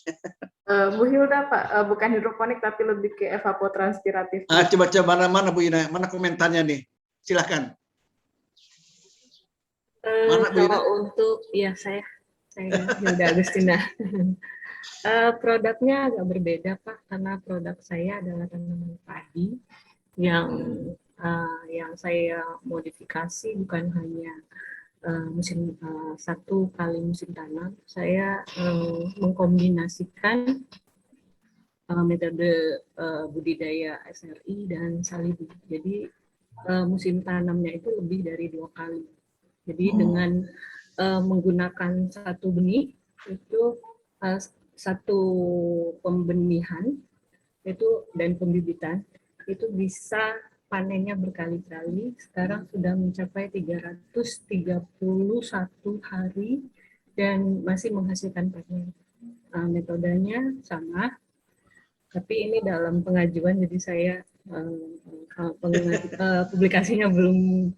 Bu Hilda Pak, bukan hidroponik tapi lebih ke evapotranspiratif. Coba mana Bu Ina, mana komentarnya nih? Silahkan. Mana Bu Ina? Kalau untuk ya saya Hilda Agustina. Produknya agak berbeda Pak, karena produk saya adalah tanaman padi yang saya modifikasi bukan hanya satu kali musim tanam. Saya mengkombinasikan metode budidaya SRI dan Salibu. Jadi musim tanamnya itu lebih dari 2 kali. Jadi dengan menggunakan satu benih itu satu pembenihan itu dan pembibitan itu bisa panennya berkali-kali. Sekarang sudah mencapai 331 hari dan masih menghasilkan panen. Metodenya sama, tapi ini dalam pengajuan, jadi saya publikasinya belum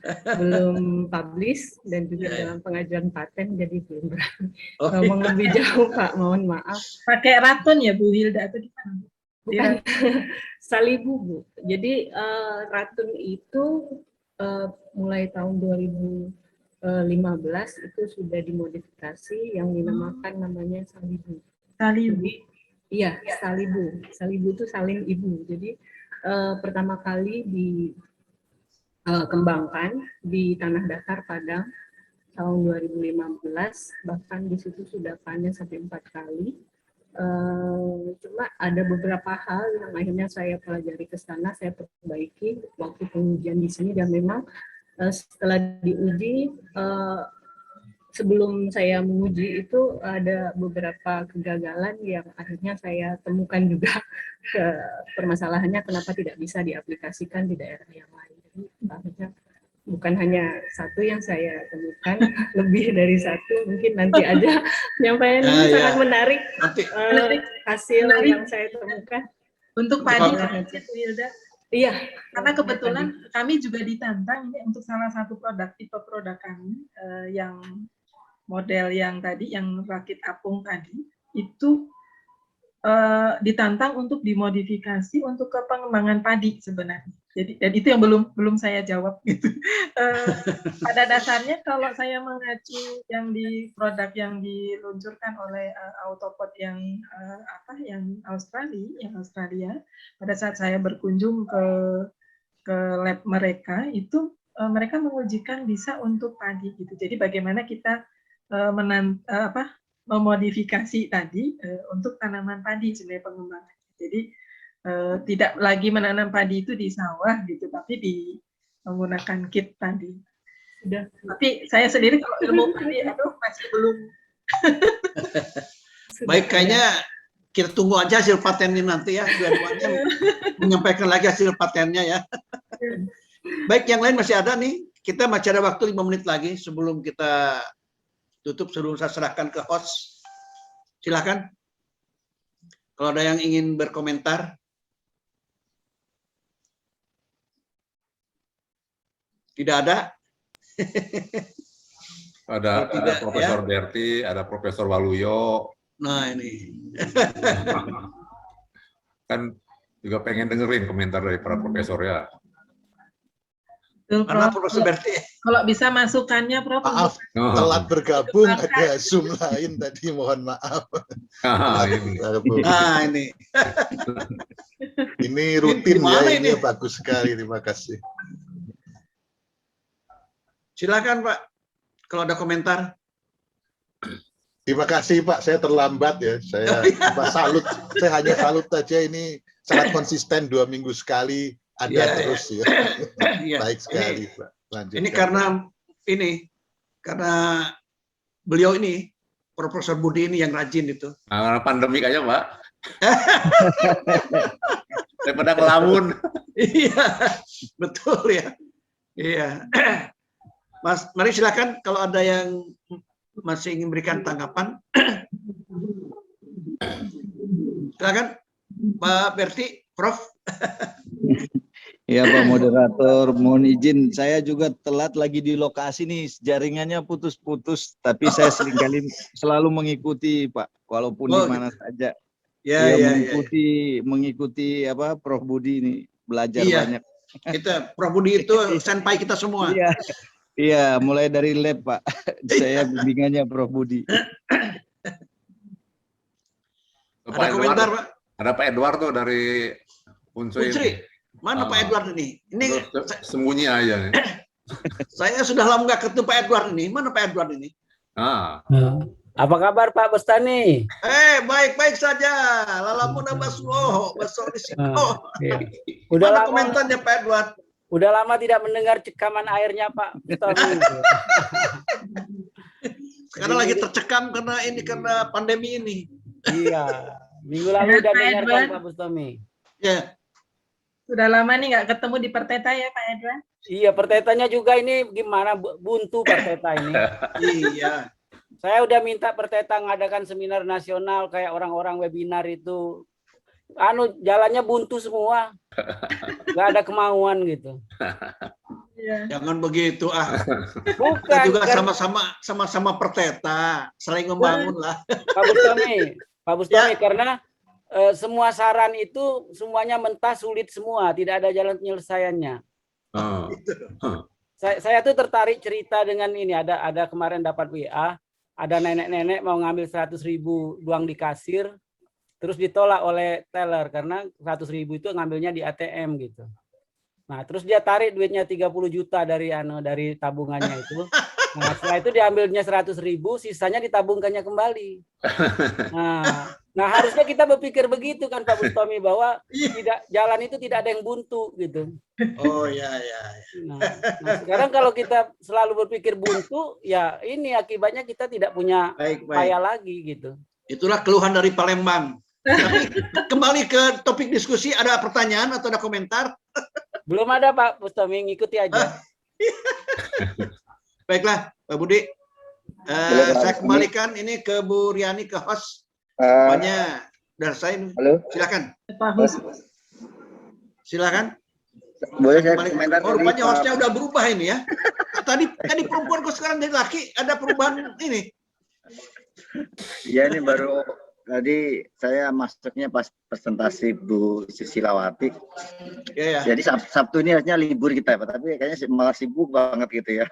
publish, dan juga dalam pengajuan paten, jadi belum berani ngomong lebih jauh Pak, mohon maaf. Pakai racun ya Bu Hilda atau gimana? Bukan, Salibu Bu. Jadi racun itu mulai tahun 2015 itu sudah dimodifikasi yang dinamakan namanya Salibu. Salibu. Iya, Salibu. Salibu itu salin ibu. Jadi pertama kali dikembangkan di tanah datar Padang tahun 2015, bahkan di situ sudah panen sampai 4 kali. Cuma ada beberapa hal yang akhirnya saya pelajari ke sana, saya perbaiki waktu pengujian di sini, dan memang setelah diuji, sebelum saya menguji itu ada beberapa kegagalan yang akhirnya saya temukan juga permasalahannya kenapa tidak bisa diaplikasikan di daerah yang lain. Jadi akhirnya bukan hanya satu yang saya temukan, lebih dari satu. Mungkin nanti aja penyampaian sangat menarik hasil yang saya temukan. Untuk padi Bu Hilda. Iya. Karena kebetulan kami juga ditantang ini untuk salah satu tipe produk kami yang model yang tadi, yang rakit apung tadi, itu ditantang untuk dimodifikasi untuk ke pengembangan padi sebenarnya. Jadi, dan itu yang belum saya jawab gitu. Pada dasarnya kalau saya mengacu yang di produk yang diluncurkan oleh Autopod yang Australia, pada saat saya berkunjung ke lab mereka itu mereka mengujikan bisa untuk padi gitu. Jadi bagaimana kita memodifikasi tadi untuk tanaman padi sebagai pengembangan. Jadi tidak lagi menanam padi itu di sawah gitu, tapi menggunakan kit tadi. Sudah. Tapi saya sendiri kalau ilmu padi masih belum. Baik, kayaknya kita tunggu aja hasil patennya nanti ya, dua-duanya menyampaikan lagi hasil patennya ya. Baik, yang lain masih ada nih. Kita masih ada waktu 5 menit lagi sebelum kita tutup, sebelum saya serahkan ke host. Silakan. Kalau ada yang ingin berkomentar. Tidak ada. Ada Profesor Berti, ada Profesor Waluyo. Nah ini. Kan juga pengen dengerin komentar dari para profesor ya. Mana Profesor Berti? Kalau bisa masukannya, Prof. Maaf, telat bergabung, ada Zoom lain tadi, mohon maaf. Ini. Ini rutin ya, ini bagus sekali, terima kasih. Silakan Pak, kalau ada komentar. Terima kasih Pak, saya terlambat ya. Saya salut, saya hanya salut saja, ini sangat konsisten 2 minggu sekali ada terus ya. Baik sekali Pak. Lanjutkan. Ini karena beliau ini Profesor Budi ini yang rajin itu. Karena pandemik aja Pak. Daripada ngelamun. Iya, betul ya. Iya. Mas, mari silakan kalau ada yang masih ingin memberikan tanggapan. Silakan Pak Berti, Prof. Ya Pak Moderator, mohon izin, saya juga telat lagi di lokasi nih, jaringannya putus-putus, tapi saya seringkali selalu mengikuti Pak, walaupun di mana saja. Ya, mengikuti apa Prof Budi ini, belajar banyak. Kita Prof Budi itu senpai kita semua. Iya, mulai dari lab Pak, saya bimbingannya Prof Budi. Ada komentar Pak? Ada Pak Edward tuh dari Unsri. Mana Pak Edward ini? Ini sembunyi aja nih. Saya sudah lama nggak ketemu Pak Edward ini. Mana Pak Edward ini? Apa kabar Pak Bustami? Baik-baik saja. Lalamuna basloho, basodisiko. Udah mana lama komentarnya Pak Edward? Udah lama tidak mendengar cekaman airnya Pak Bustami. Sekarang lagi tercekam karena pandemi ini. Iya. Minggu lalu udah dengarkan Pak Bustami. Ya. Sudah lama nih nggak ketemu di Perteta ya Pak Edwan? Iya, Pertetanya juga ini gimana buntu Perteta ini. Iya. Saya udah minta Perteta ngadakan seminar nasional kayak orang-orang webinar itu. Jalannya buntu semua. Nggak ada kemauan gitu. Jangan begitu Bukan. Kita juga sama-sama Perteta, saling membangun lah. Pak Bustami, karena semua saran itu semuanya mentah, sulit semua, tidak ada jalan penyelesaiannya. Saya tuh tertarik cerita dengan ini, ada kemarin dapat WA, ada nenek-nenek mau ngambil 100.000 uang di kasir, terus ditolak oleh teller karena 100.000 itu ngambilnya di ATM gitu. Nah, terus dia tarik duitnya 30 juta dari tabungannya itu. Nah, setelah itu diambilnya 100.000, sisanya ditabungkannya kembali. Nah, harusnya kita berpikir begitu kan Pak Bustami, bahwa jalan itu tidak ada yang buntu gitu. Oh ya. Nah, sekarang kalau kita selalu berpikir buntu, ya ini akibatnya kita tidak punya upaya lagi gitu. Itulah keluhan dari Palembang. Tapi kembali ke topik diskusi, ada pertanyaan atau ada komentar? Belum ada Pak Bustami, ngikuti aja. Baiklah, Pak Budi. Saya kembalikan ini ke Bu Riani, ke host. Banyak dari saya. Halo. Silakan. Silakan. Boleh saya komentar? Rupanya hostnya udah berubah ini ya. Tadi perempuan kok sekarang jadi laki, ada perubahan ini. Ya, ini baru tadi saya masuknya pas presentasi Bu Susilawati. Ya. Jadi Sabtu ini harusnya libur kita Pak, tapi kayaknya malah sibuk banget gitu ya.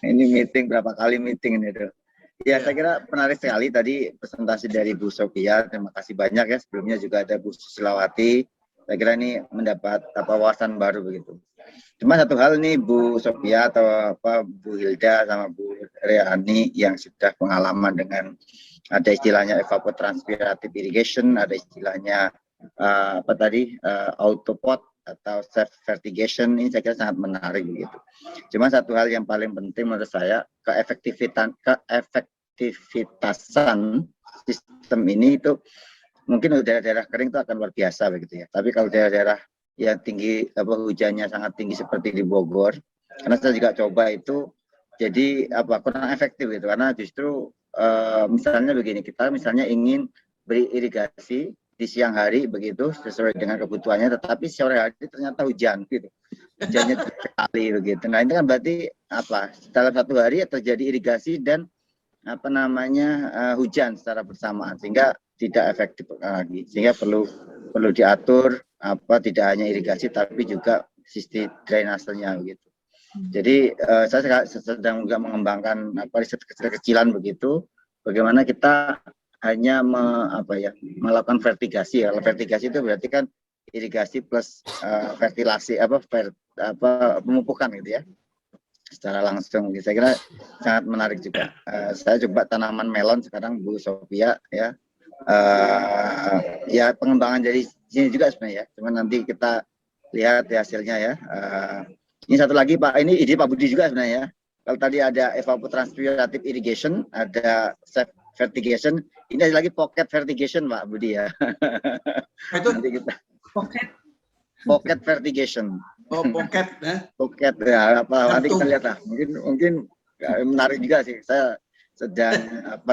Ini meeting, berapa kali meeting ini tuh. Ya, saya kira menarik sekali tadi presentasi dari Bu Sophia. Terima kasih banyak ya. Sebelumnya juga ada Bu Susilawati. Saya kira ini mendapat wawasan baru begitu. Cuma satu hal nih Bu Sophia atau Bu Hilda sama Bu Riani yang sudah pengalaman dengan ada istilahnya evapotranspirative irrigation, ada istilahnya autopot atau self fertigation, ini saya kira sangat menarik begitu. Cuma satu hal yang paling penting menurut saya, keefektivitasan sistem ini itu mungkin daerah-daerah kering itu akan luar biasa begitu ya. Tapi kalau daerah-daerah yang tinggi hujannya sangat tinggi seperti di Bogor, karena saya juga coba itu jadi kurang efektif gitu, karena justru misalnya begini, kita misalnya ingin beri irigasi di siang hari begitu sesuai dengan kebutuhannya, tetapi sore hari ternyata hujan gitu, hujannya sekali begitu. Nah ini kan berarti dalam satu hari terjadi irigasi dan hujan secara bersamaan, sehingga tidak efektif lagi, sehingga perlu diatur tidak hanya irigasi tapi juga sistem drainasenya begitu. Jadi saya sedang juga mengembangkan riset kecil-kecilan begitu, bagaimana kita hanya melakukan vertigasi. Kalau vertigasi itu berarti kan irigasi plus ventilasi pemupukan gitu ya, secara langsung. Saya kira sangat menarik juga. Saya coba tanaman melon sekarang Bu Sophia ya. Ya pengembangan dari sini juga sebenarnya ya. Cuma nanti kita lihat hasilnya ya. Ini satu lagi Pak, ini ide Pak Budi juga sebenarnya ya. Kalau tadi ada evapotranspirative irrigation, ada self fertigation, ini ada lagi pocket fertigation Pak Budi ya. Itu nanti kita pocket fertigation. Oh, pocket ya. Pocket ya, nanti kita lihat lah. Mungkin menarik juga sih. Saya sedang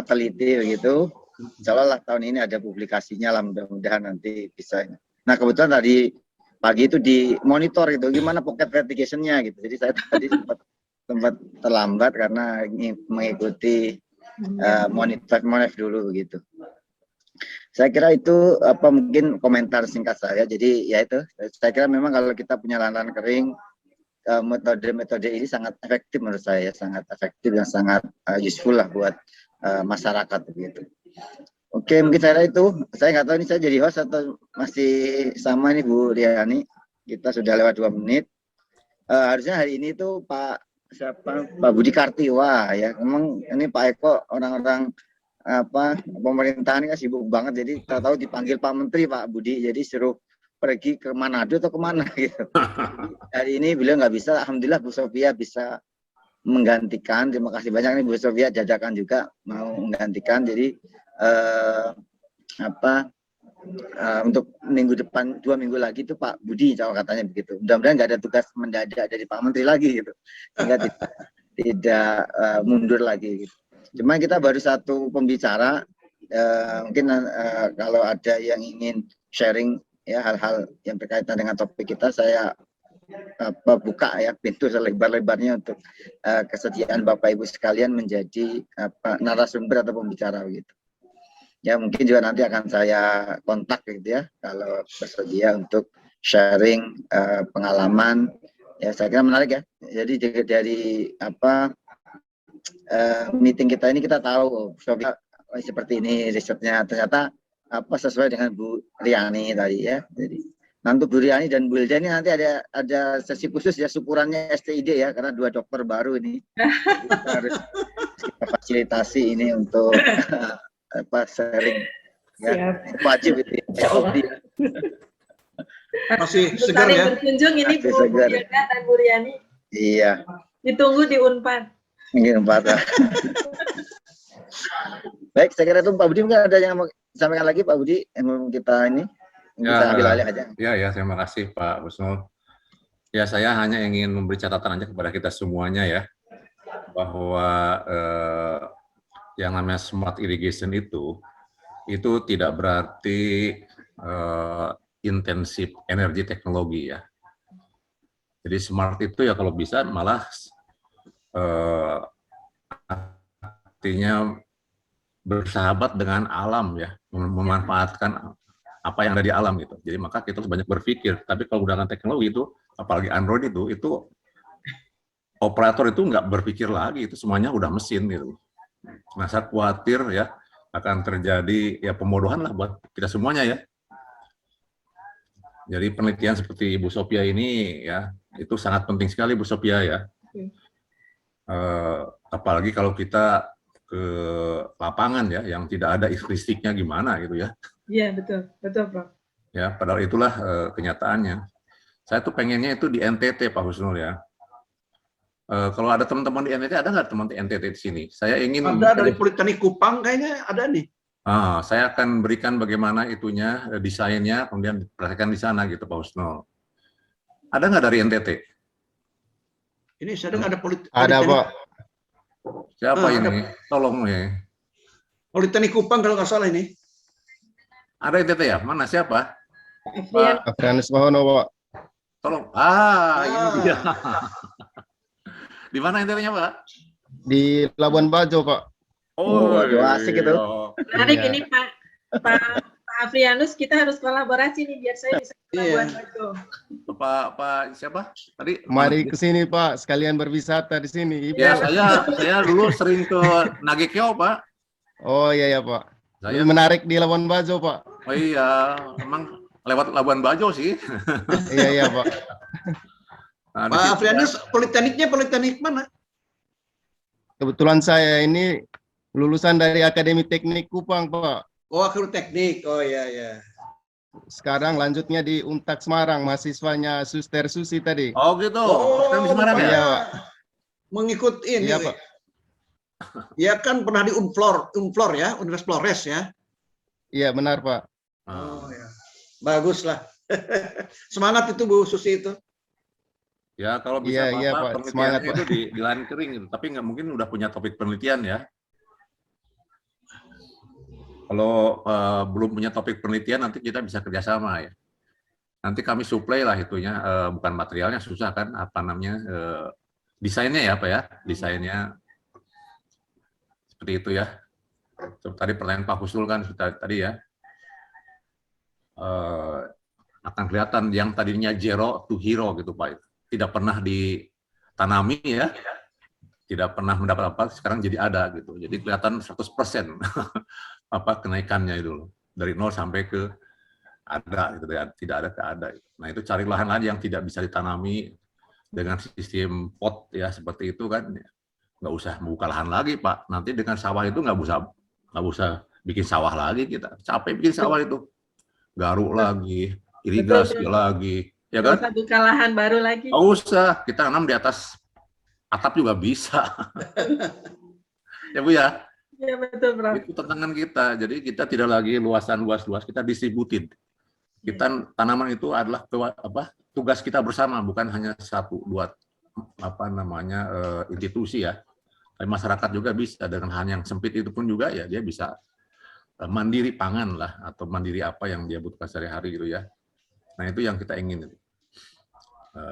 teliti begitu. Insya Allah tahun ini ada publikasinya lah, mudah-mudahan nanti bisa. Nah kebetulan tadi pagi itu dimonitor gitu, gimana pocket verification-nya gitu. Jadi saya tadi sempat terlambat karena mengikuti monitor dulu gitu. Saya kira itu mungkin komentar singkat saya. Jadi ya itu, saya kira memang kalau kita punya lahan kering, metode-metode ini sangat efektif menurut saya, sangat efektif dan sangat useful lah buat masyarakat begitu. Oke, mungkin saya itu, saya nggak tahu ini saya jadi host atau masih sama nih Bu Riani. Kita sudah lewat 2 menit. Harusnya hari ini tuh Pak Budi Kartiwa ya. Memang ini Pak Eko orang-orang pemerintahan kan sibuk banget, jadi tahu dipanggil Pak Menteri Pak Budi, jadi suruh pergi ke Manado atau kemana gitu. Hari ini beliau nggak bisa, alhamdulillah Bu Sofia bisa menggantikan. Terima kasih banyak nih Bu Sofia, Jajakan juga mau menggantikan. Jadi untuk minggu depan 2 minggu lagi itu Pak Budi katanya begitu. Mudah-mudahan nggak ada tugas mendadak dari Pak Menteri lagi gitu, sehingga tidak mundur lagi gitu. Cuma kita baru satu pembicara, mungkin kalau ada yang ingin sharing ya hal-hal yang berkaitan dengan topik kita, saya buka ya pintu selebar-lebarnya untuk kesediaan Bapak Ibu sekalian menjadi narasumber atau pembicara gitu. Ya mungkin juga nanti akan saya kontak gitu ya kalau bersedia untuk sharing pengalaman. Ya saya kira menarik ya. Jadi dari meeting kita ini kita tahu seperti ini risetnya ternyata sesuai dengan Bu Riani tadi ya. Jadi nanti Bu Riani dan Bu Hilda ini nanti ada sesi khusus ya, syukurannya STID ya, karena 2 dokter baru ini kita harus kita fasilitasi ini untuk sharing ya, wajib itu ya. Masih segar ya berkunjung ini Bu Hilda dan Bu Riani. Iya, Ditunggu di Unpad. Mungkin 4. Baik, saya kira itu Pak Budi mungkin ada yang mau sampaikan lagi Pak Budi yang kita ini bisa ambil alih aja. Ya, terima kasih Pak Husnul. Ya, saya hanya ingin memberi catatan aja kepada kita semuanya ya, bahwa yang namanya smart irrigation itu tidak berarti intensif energi teknologi ya. Jadi smart itu ya kalau bisa malah artinya bersahabat dengan alam ya, memanfaatkan apa yang ada di alam gitu. Jadi maka kita harus banyak berpikir. Tapi kalau menggunakan teknologi itu, apalagi Android itu operator itu nggak berpikir lagi, itu semuanya udah mesin gitu. Nah saya khawatir ya akan terjadi ya pemodohan lah buat kita semuanya ya. Jadi penelitian seperti Ibu Sophia ini ya itu sangat penting sekali Bu Sophia ya. Apalagi kalau kita ke lapangan ya, yang tidak ada listriknya gimana gitu ya. Iya betul Pak. Ya, padahal itulah kenyataannya. Saya tuh pengennya itu di NTT Pak Husnul ya. Kalau ada teman-teman di NTT, ada nggak teman di NTT di sini? Saya ingin ada dari Politeknik Kupang kayaknya ada nih. Saya akan berikan bagaimana itunya, desainnya, kemudian dipraktekkan di sana gitu Pak Husnul. Ada nggak dari NTT? Ini sedang ada Ada Pak. Siapa ini? Tolong nih. Politeknik Kupang kalau nggak salah ini. Ada NTT ya? Mana siapa? Pak Afrianus Mahono Pak. Tolong. Ini dia. Di mana NTT-nya Pak? Di Labuan Bajo Pak. Oh, asik itu. Menarik ini Pak Afrianus, kita harus kolaborasi nih biar saya bisa Labuan Bajo. Pak siapa tadi? Mari ke sini Pak, sekalian berwisata di sini. Ya, saya dulu sering ke Nagekeo Pak. Oh iya Pak. Saya menarik di Labuan Bajo Pak. Oh iya, emang lewat Labuan Bajo sih. Iya Pak. Nah, Pak Afrianus, politekniknya politeknik mana? Kebetulan saya ini lulusan dari Akademi Teknik Kupang Pak. Oh, Teknik. Oh iya. Sekarang lanjutnya di Untak Semarang, mahasiswanya Suster Susi tadi. Oh gitu. Sekarang di Semarang ya? Iya Pak. Mengikut ini. Iya Pak. Ya kan pernah di Unflor ya, Universitas Flores ya. Iya benar Pak. Oh ya. Bagus lah. Semangat itu Bu Susi itu. Ya kalau bisa iya, Pak, Pak. penelitian Semangat, itu di lahan kering gitu. Tapi nggak mungkin udah punya topik penelitian ya. Kalau belum punya topik penelitian nanti kita bisa kerjasama ya. Nanti kami suplai lah itunya, bukan materialnya susah kan, apa namanya, desainnya ya Pak ya, desainnya seperti itu ya. Tadi pertanyaan Pak Husnul kan tadi ya, akan kelihatan yang tadinya zero to hero gitu Pak, tidak pernah ditanami ya, tidak pernah mendapat apa, sekarang jadi ada gitu, jadi kelihatan 100% apa kenaikannya itu loh, dari 0 sampai ke ada gitu ya, tidak ada ke ada. Nah itu cari lahan-lahan yang tidak bisa ditanami dengan sistem pot ya seperti itu kan, nggak usah membuka lahan lagi Pak, nanti dengan sawah itu nggak usah bikin sawah lagi, kita capek bikin sawah itu, garuk lagi, irigasi lagi, ya kan? Nggak usah buka lahan baru lagi. Nggak usah, kita tanam di atas atap juga bisa. Ya Bu ya? Ya betul, Prof. Itu tantangan kita, jadi kita tidak lagi luasan luas-luas, kita distributin. Kita tanaman itu adalah tugas kita bersama, bukan hanya satu dua institusi ya. Tapi masyarakat juga bisa dengan hal yang sempit itu pun juga ya dia bisa mandiri pangan lah, atau mandiri apa yang dia butuhkan sehari-hari gitu ya. Nah itu yang kita ingin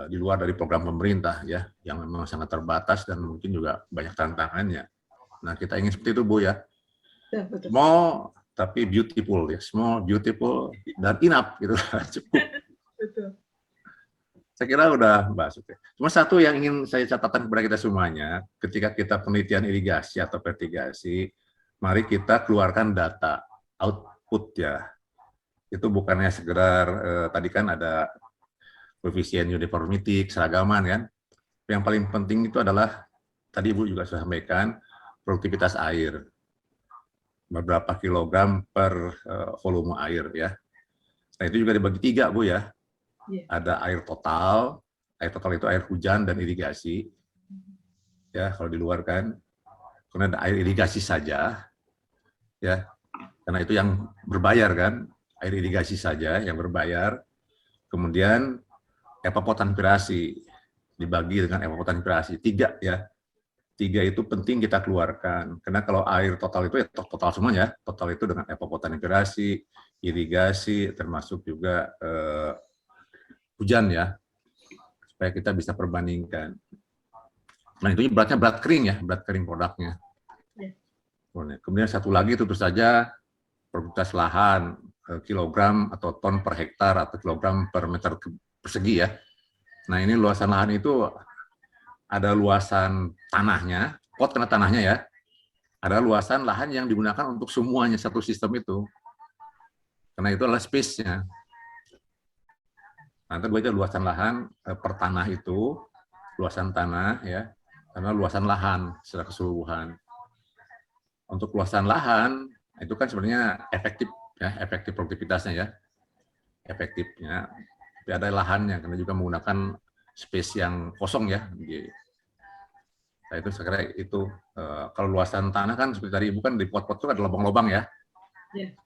di luar dari program pemerintah ya, yang memang sangat terbatas dan mungkin juga banyak tantangannya. Nah kita ingin seperti itu Bu ya. Small tapi beautiful ya, small, beautiful dan enough gitu cukup. Betul. Saya kira udah bahas. Cuma satu yang ingin saya catatan kepada kita semuanya, ketika kita penelitian irigasi atau fertigasi, mari kita keluarkan data output ya. Itu bukannya sekedar tadi kan ada koefisien uniformity, keseragaman kan. Yang paling penting itu adalah tadi Ibu juga sudah sampaikan produktivitas air. Beberapa kilogram per volume air ya. Nah itu juga dibagi 3 Bu ya. Ada air total itu air hujan dan irigasi. Ya, kalau di luar kan. Kemudian ada air irigasi saja. Ya. Karena itu yang berbayar kan, air irigasi saja yang berbayar. Kemudian evapotranspirasi dibagi dengan evapotranspirasi 3 ya. 3 itu penting kita keluarkan. Karena kalau air total itu ya total semuanya, total itu dengan evapotranspirasi, irigasi termasuk juga hujan ya, supaya kita bisa perbandingkan. Nah itu beratnya berat kering ya, berat kering produknya. Kemudian satu lagi tentu saja produktivitas lahan, kilogram atau ton per hektar atau kilogram per meter persegi ya. Nah ini luasan lahan itu ada luasan tanahnya, pot kena tanahnya ya, ada luasan lahan yang digunakan untuk semuanya satu sistem itu. Karena itu adalah space-nya. Nanti baca luasan lahan per tanah itu, luasan tanah ya, karena luasan lahan secara keseluruhan. Untuk luasan lahan itu kan sebenarnya efektif ya, efektif produktivitasnya ya, efektifnya. Tapi ada lahannya karena juga menggunakan space yang kosong ya. Nah itu saya kira itu kalau luasan tanah kan seperti tadi bukan di pot-pot itu ada lubang-lubang ya.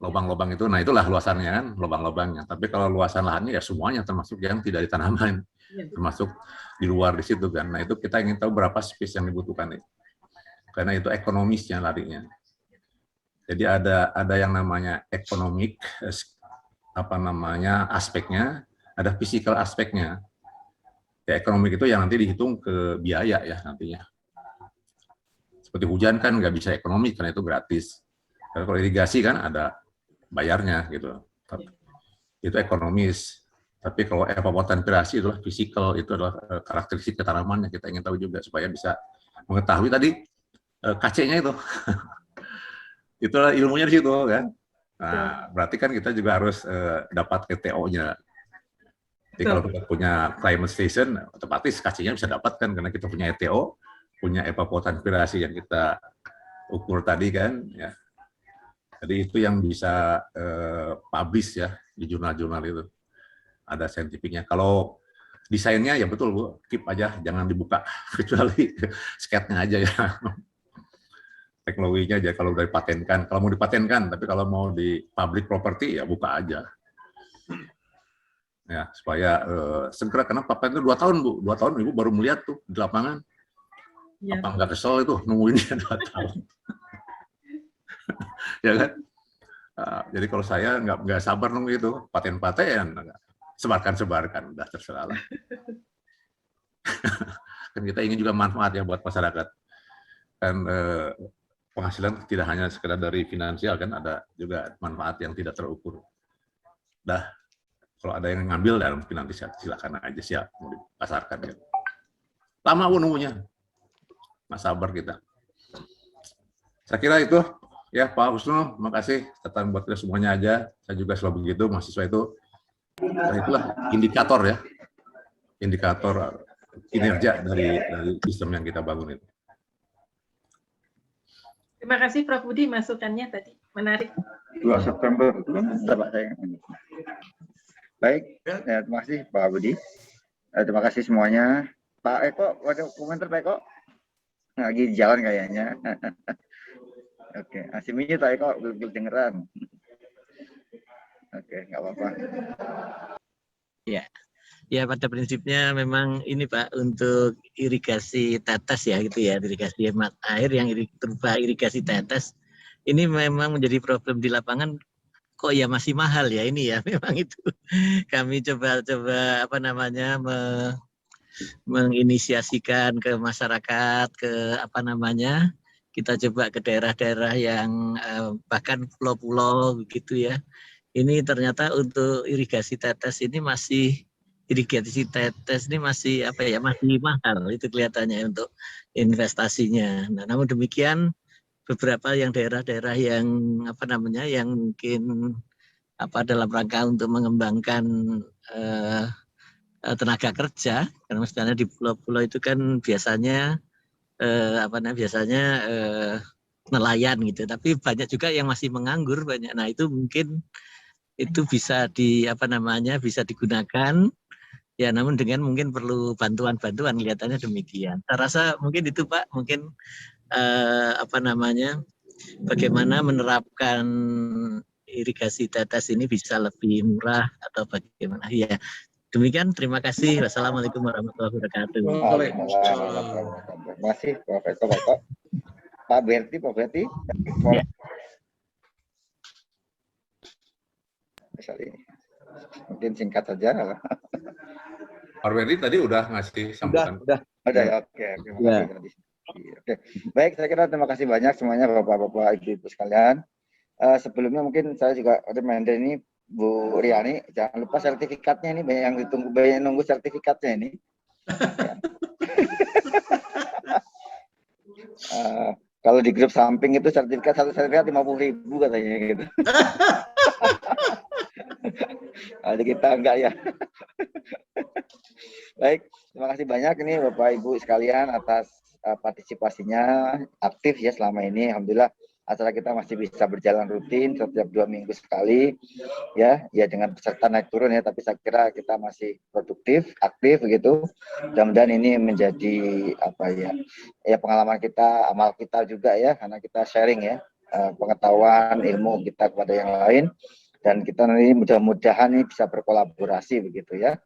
Lubang-lubang itu, nah itulah luasannya kan, lubang-lubangnya. Tapi kalau luasan lahannya ya semuanya termasuk yang tidak ditanamkan, termasuk di luar di situ kan. Nah itu kita ingin tahu berapa space yang dibutuhkan nih. Karena itu ekonomisnya larinya. Jadi ada yang namanya ekonomik, aspeknya, ada physical aspeknya. Ya ekonomik itu yang nanti dihitung ke biaya ya nantinya. Seperti hujan kan nggak bisa ekonomi karena itu gratis. Kalau irigasi kan ada bayarnya gitu. Itu ekonomis. Tapi kalau evapotranspirasi itulah fisikal, itu adalah karakteristik tanaman yang kita ingin tahu juga supaya bisa mengetahui tadi KC-nya itu. Itulah ilmunya di situ kan. Nah, berarti kan kita juga harus dapat ETO-nya. Jadi kalau kita punya climate station, otomatis KC-nya bisa dapatkan karena kita punya ETO, punya evapotranspirasi yang kita ukur tadi kan ya. Jadi itu yang bisa publish ya di jurnal-jurnal itu. Ada saintifiknya. Kalau desainnya ya betul Bu, keep aja, jangan dibuka kecuali sketnya aja ya. Teknologinya aja kalau udah dipatenkan. Kalau mau dipatenkan, tapi kalau mau di public property ya buka aja. Ya, supaya segera karena paten itu 2 tahun Bu. 2 tahun Ibu baru melihat tuh di lapangan. Apa nggak kesel itu nungguinnya 2 tahun. Ya kan? Jadi kalau saya nggak sabar nunggu itu paten-paten, sebarkan, udah terserah lah. Kan kita ingin juga manfaat ya buat masyarakat. Dan penghasilan tidak hanya sekedar dari finansial, kan ada juga manfaat yang tidak terukur. Dah, kalau ada yang ngambil, ya mungkin nanti silakan aja siap mau dipasarkan. Ya. Lama nunggunya, nggak sabar kita. Saya kira itu ya Pak Husnul, makasih catatan buat kita semuanya aja. Saya juga selalu begitu, mahasiswa itu itulah indikator ya, indikator kinerja dari sistem yang kita bangun itu. Terima kasih Prof. Budi masukannya tadi, menarik. 2 September, Pak saya. Baik, ya, terima kasih Pak Budi. Terima kasih semuanya. Pak Eko, ada komentar Pak Eko? Lagi jalan kayaknya. Oke, Asiminya Pak Eko, belum dengeran. Oke, nggak apa-apa. Ya. Ya, pada prinsipnya memang ini Pak, untuk irigasi tetes ya gitu ya, irigasi hemat air yang berupa irigasi tetes, ini memang menjadi problem di lapangan, kok ya masih mahal ya ini ya, memang itu. Kami coba-coba apa namanya, menginisiasikan ke masyarakat, ke apa namanya, kita coba ke daerah-daerah yang bahkan pulau-pulau gitu ya. Ini ternyata untuk irigasi tetes ini masih apa ya, masih mahal itu kelihatannya untuk investasinya. Nah, namun demikian beberapa yang daerah-daerah yang apa namanya, yang mungkin apa dalam rangka untuk mengembangkan tenaga kerja, karena misalnya di pulau-pulau itu kan biasanya nelayan gitu, tapi banyak juga yang masih menganggur banyak. Nah, itu mungkin itu bisa bisa digunakan. Ya, namun dengan mungkin perlu bantuan-bantuan, kelihatannya demikian. Saya rasa mungkin itu Pak, mungkin bagaimana menerapkan irigasi tetes ini bisa lebih murah atau bagaimana. Ya, demikian. Terima kasih. Wassalamualaikum warahmatullahi wabarakatuh. Waalaikumsalam. Terima kasih Prof. Eko. Pak Berti. Ya. Mungkin singkat saja. Pak Berti tadi udah ngasih sambutan. Udah ya, oke. Terima kasih. Oke. Baik, saya kira terima kasih banyak semuanya Bapak-bapak, Ibu-ibu sekalian. Sebelumnya mungkin saya juga reminder ini Bu Riani, jangan lupa sertifikatnya ini, banyak yang ditunggu, banyak yang nunggu sertifikatnya ini. Kalau di grup samping itu satu sertifikat 50.000 katanya gitu. Ada kita enggak ya. Baik, terima kasih banyak ini Bapak Ibu sekalian atas partisipasinya aktif ya selama ini. Alhamdulillah acara kita masih bisa berjalan rutin setiap 2 minggu sekali ya dengan peserta naik turun ya, tapi saya kira kita masih produktif, aktif begitu. Mudah-mudahan ini menjadi pengalaman kita, amal kita juga ya, karena kita sharing ya pengetahuan, ilmu kita kepada yang lain. Dan kita nanti mudah-mudahan ini bisa berkolaborasi begitu ya.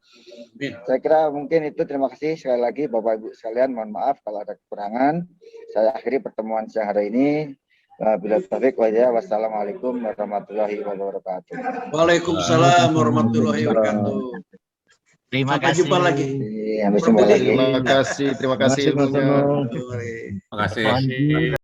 Saya kira mungkin itu. Terima kasih sekali lagi Bapak Ibu sekalian. Mohon maaf kalau ada kekurangan. Saya akhiri pertemuan siang hari ini. Bila taufik wajah. Wassalamualaikum warahmatullahi wabarakatuh. Waalaikumsalam warahmatullahi wabarakatuh. Terima Sampai kasih. jumpa lagi. Terima kasih. Terima kasih. Terima kasih.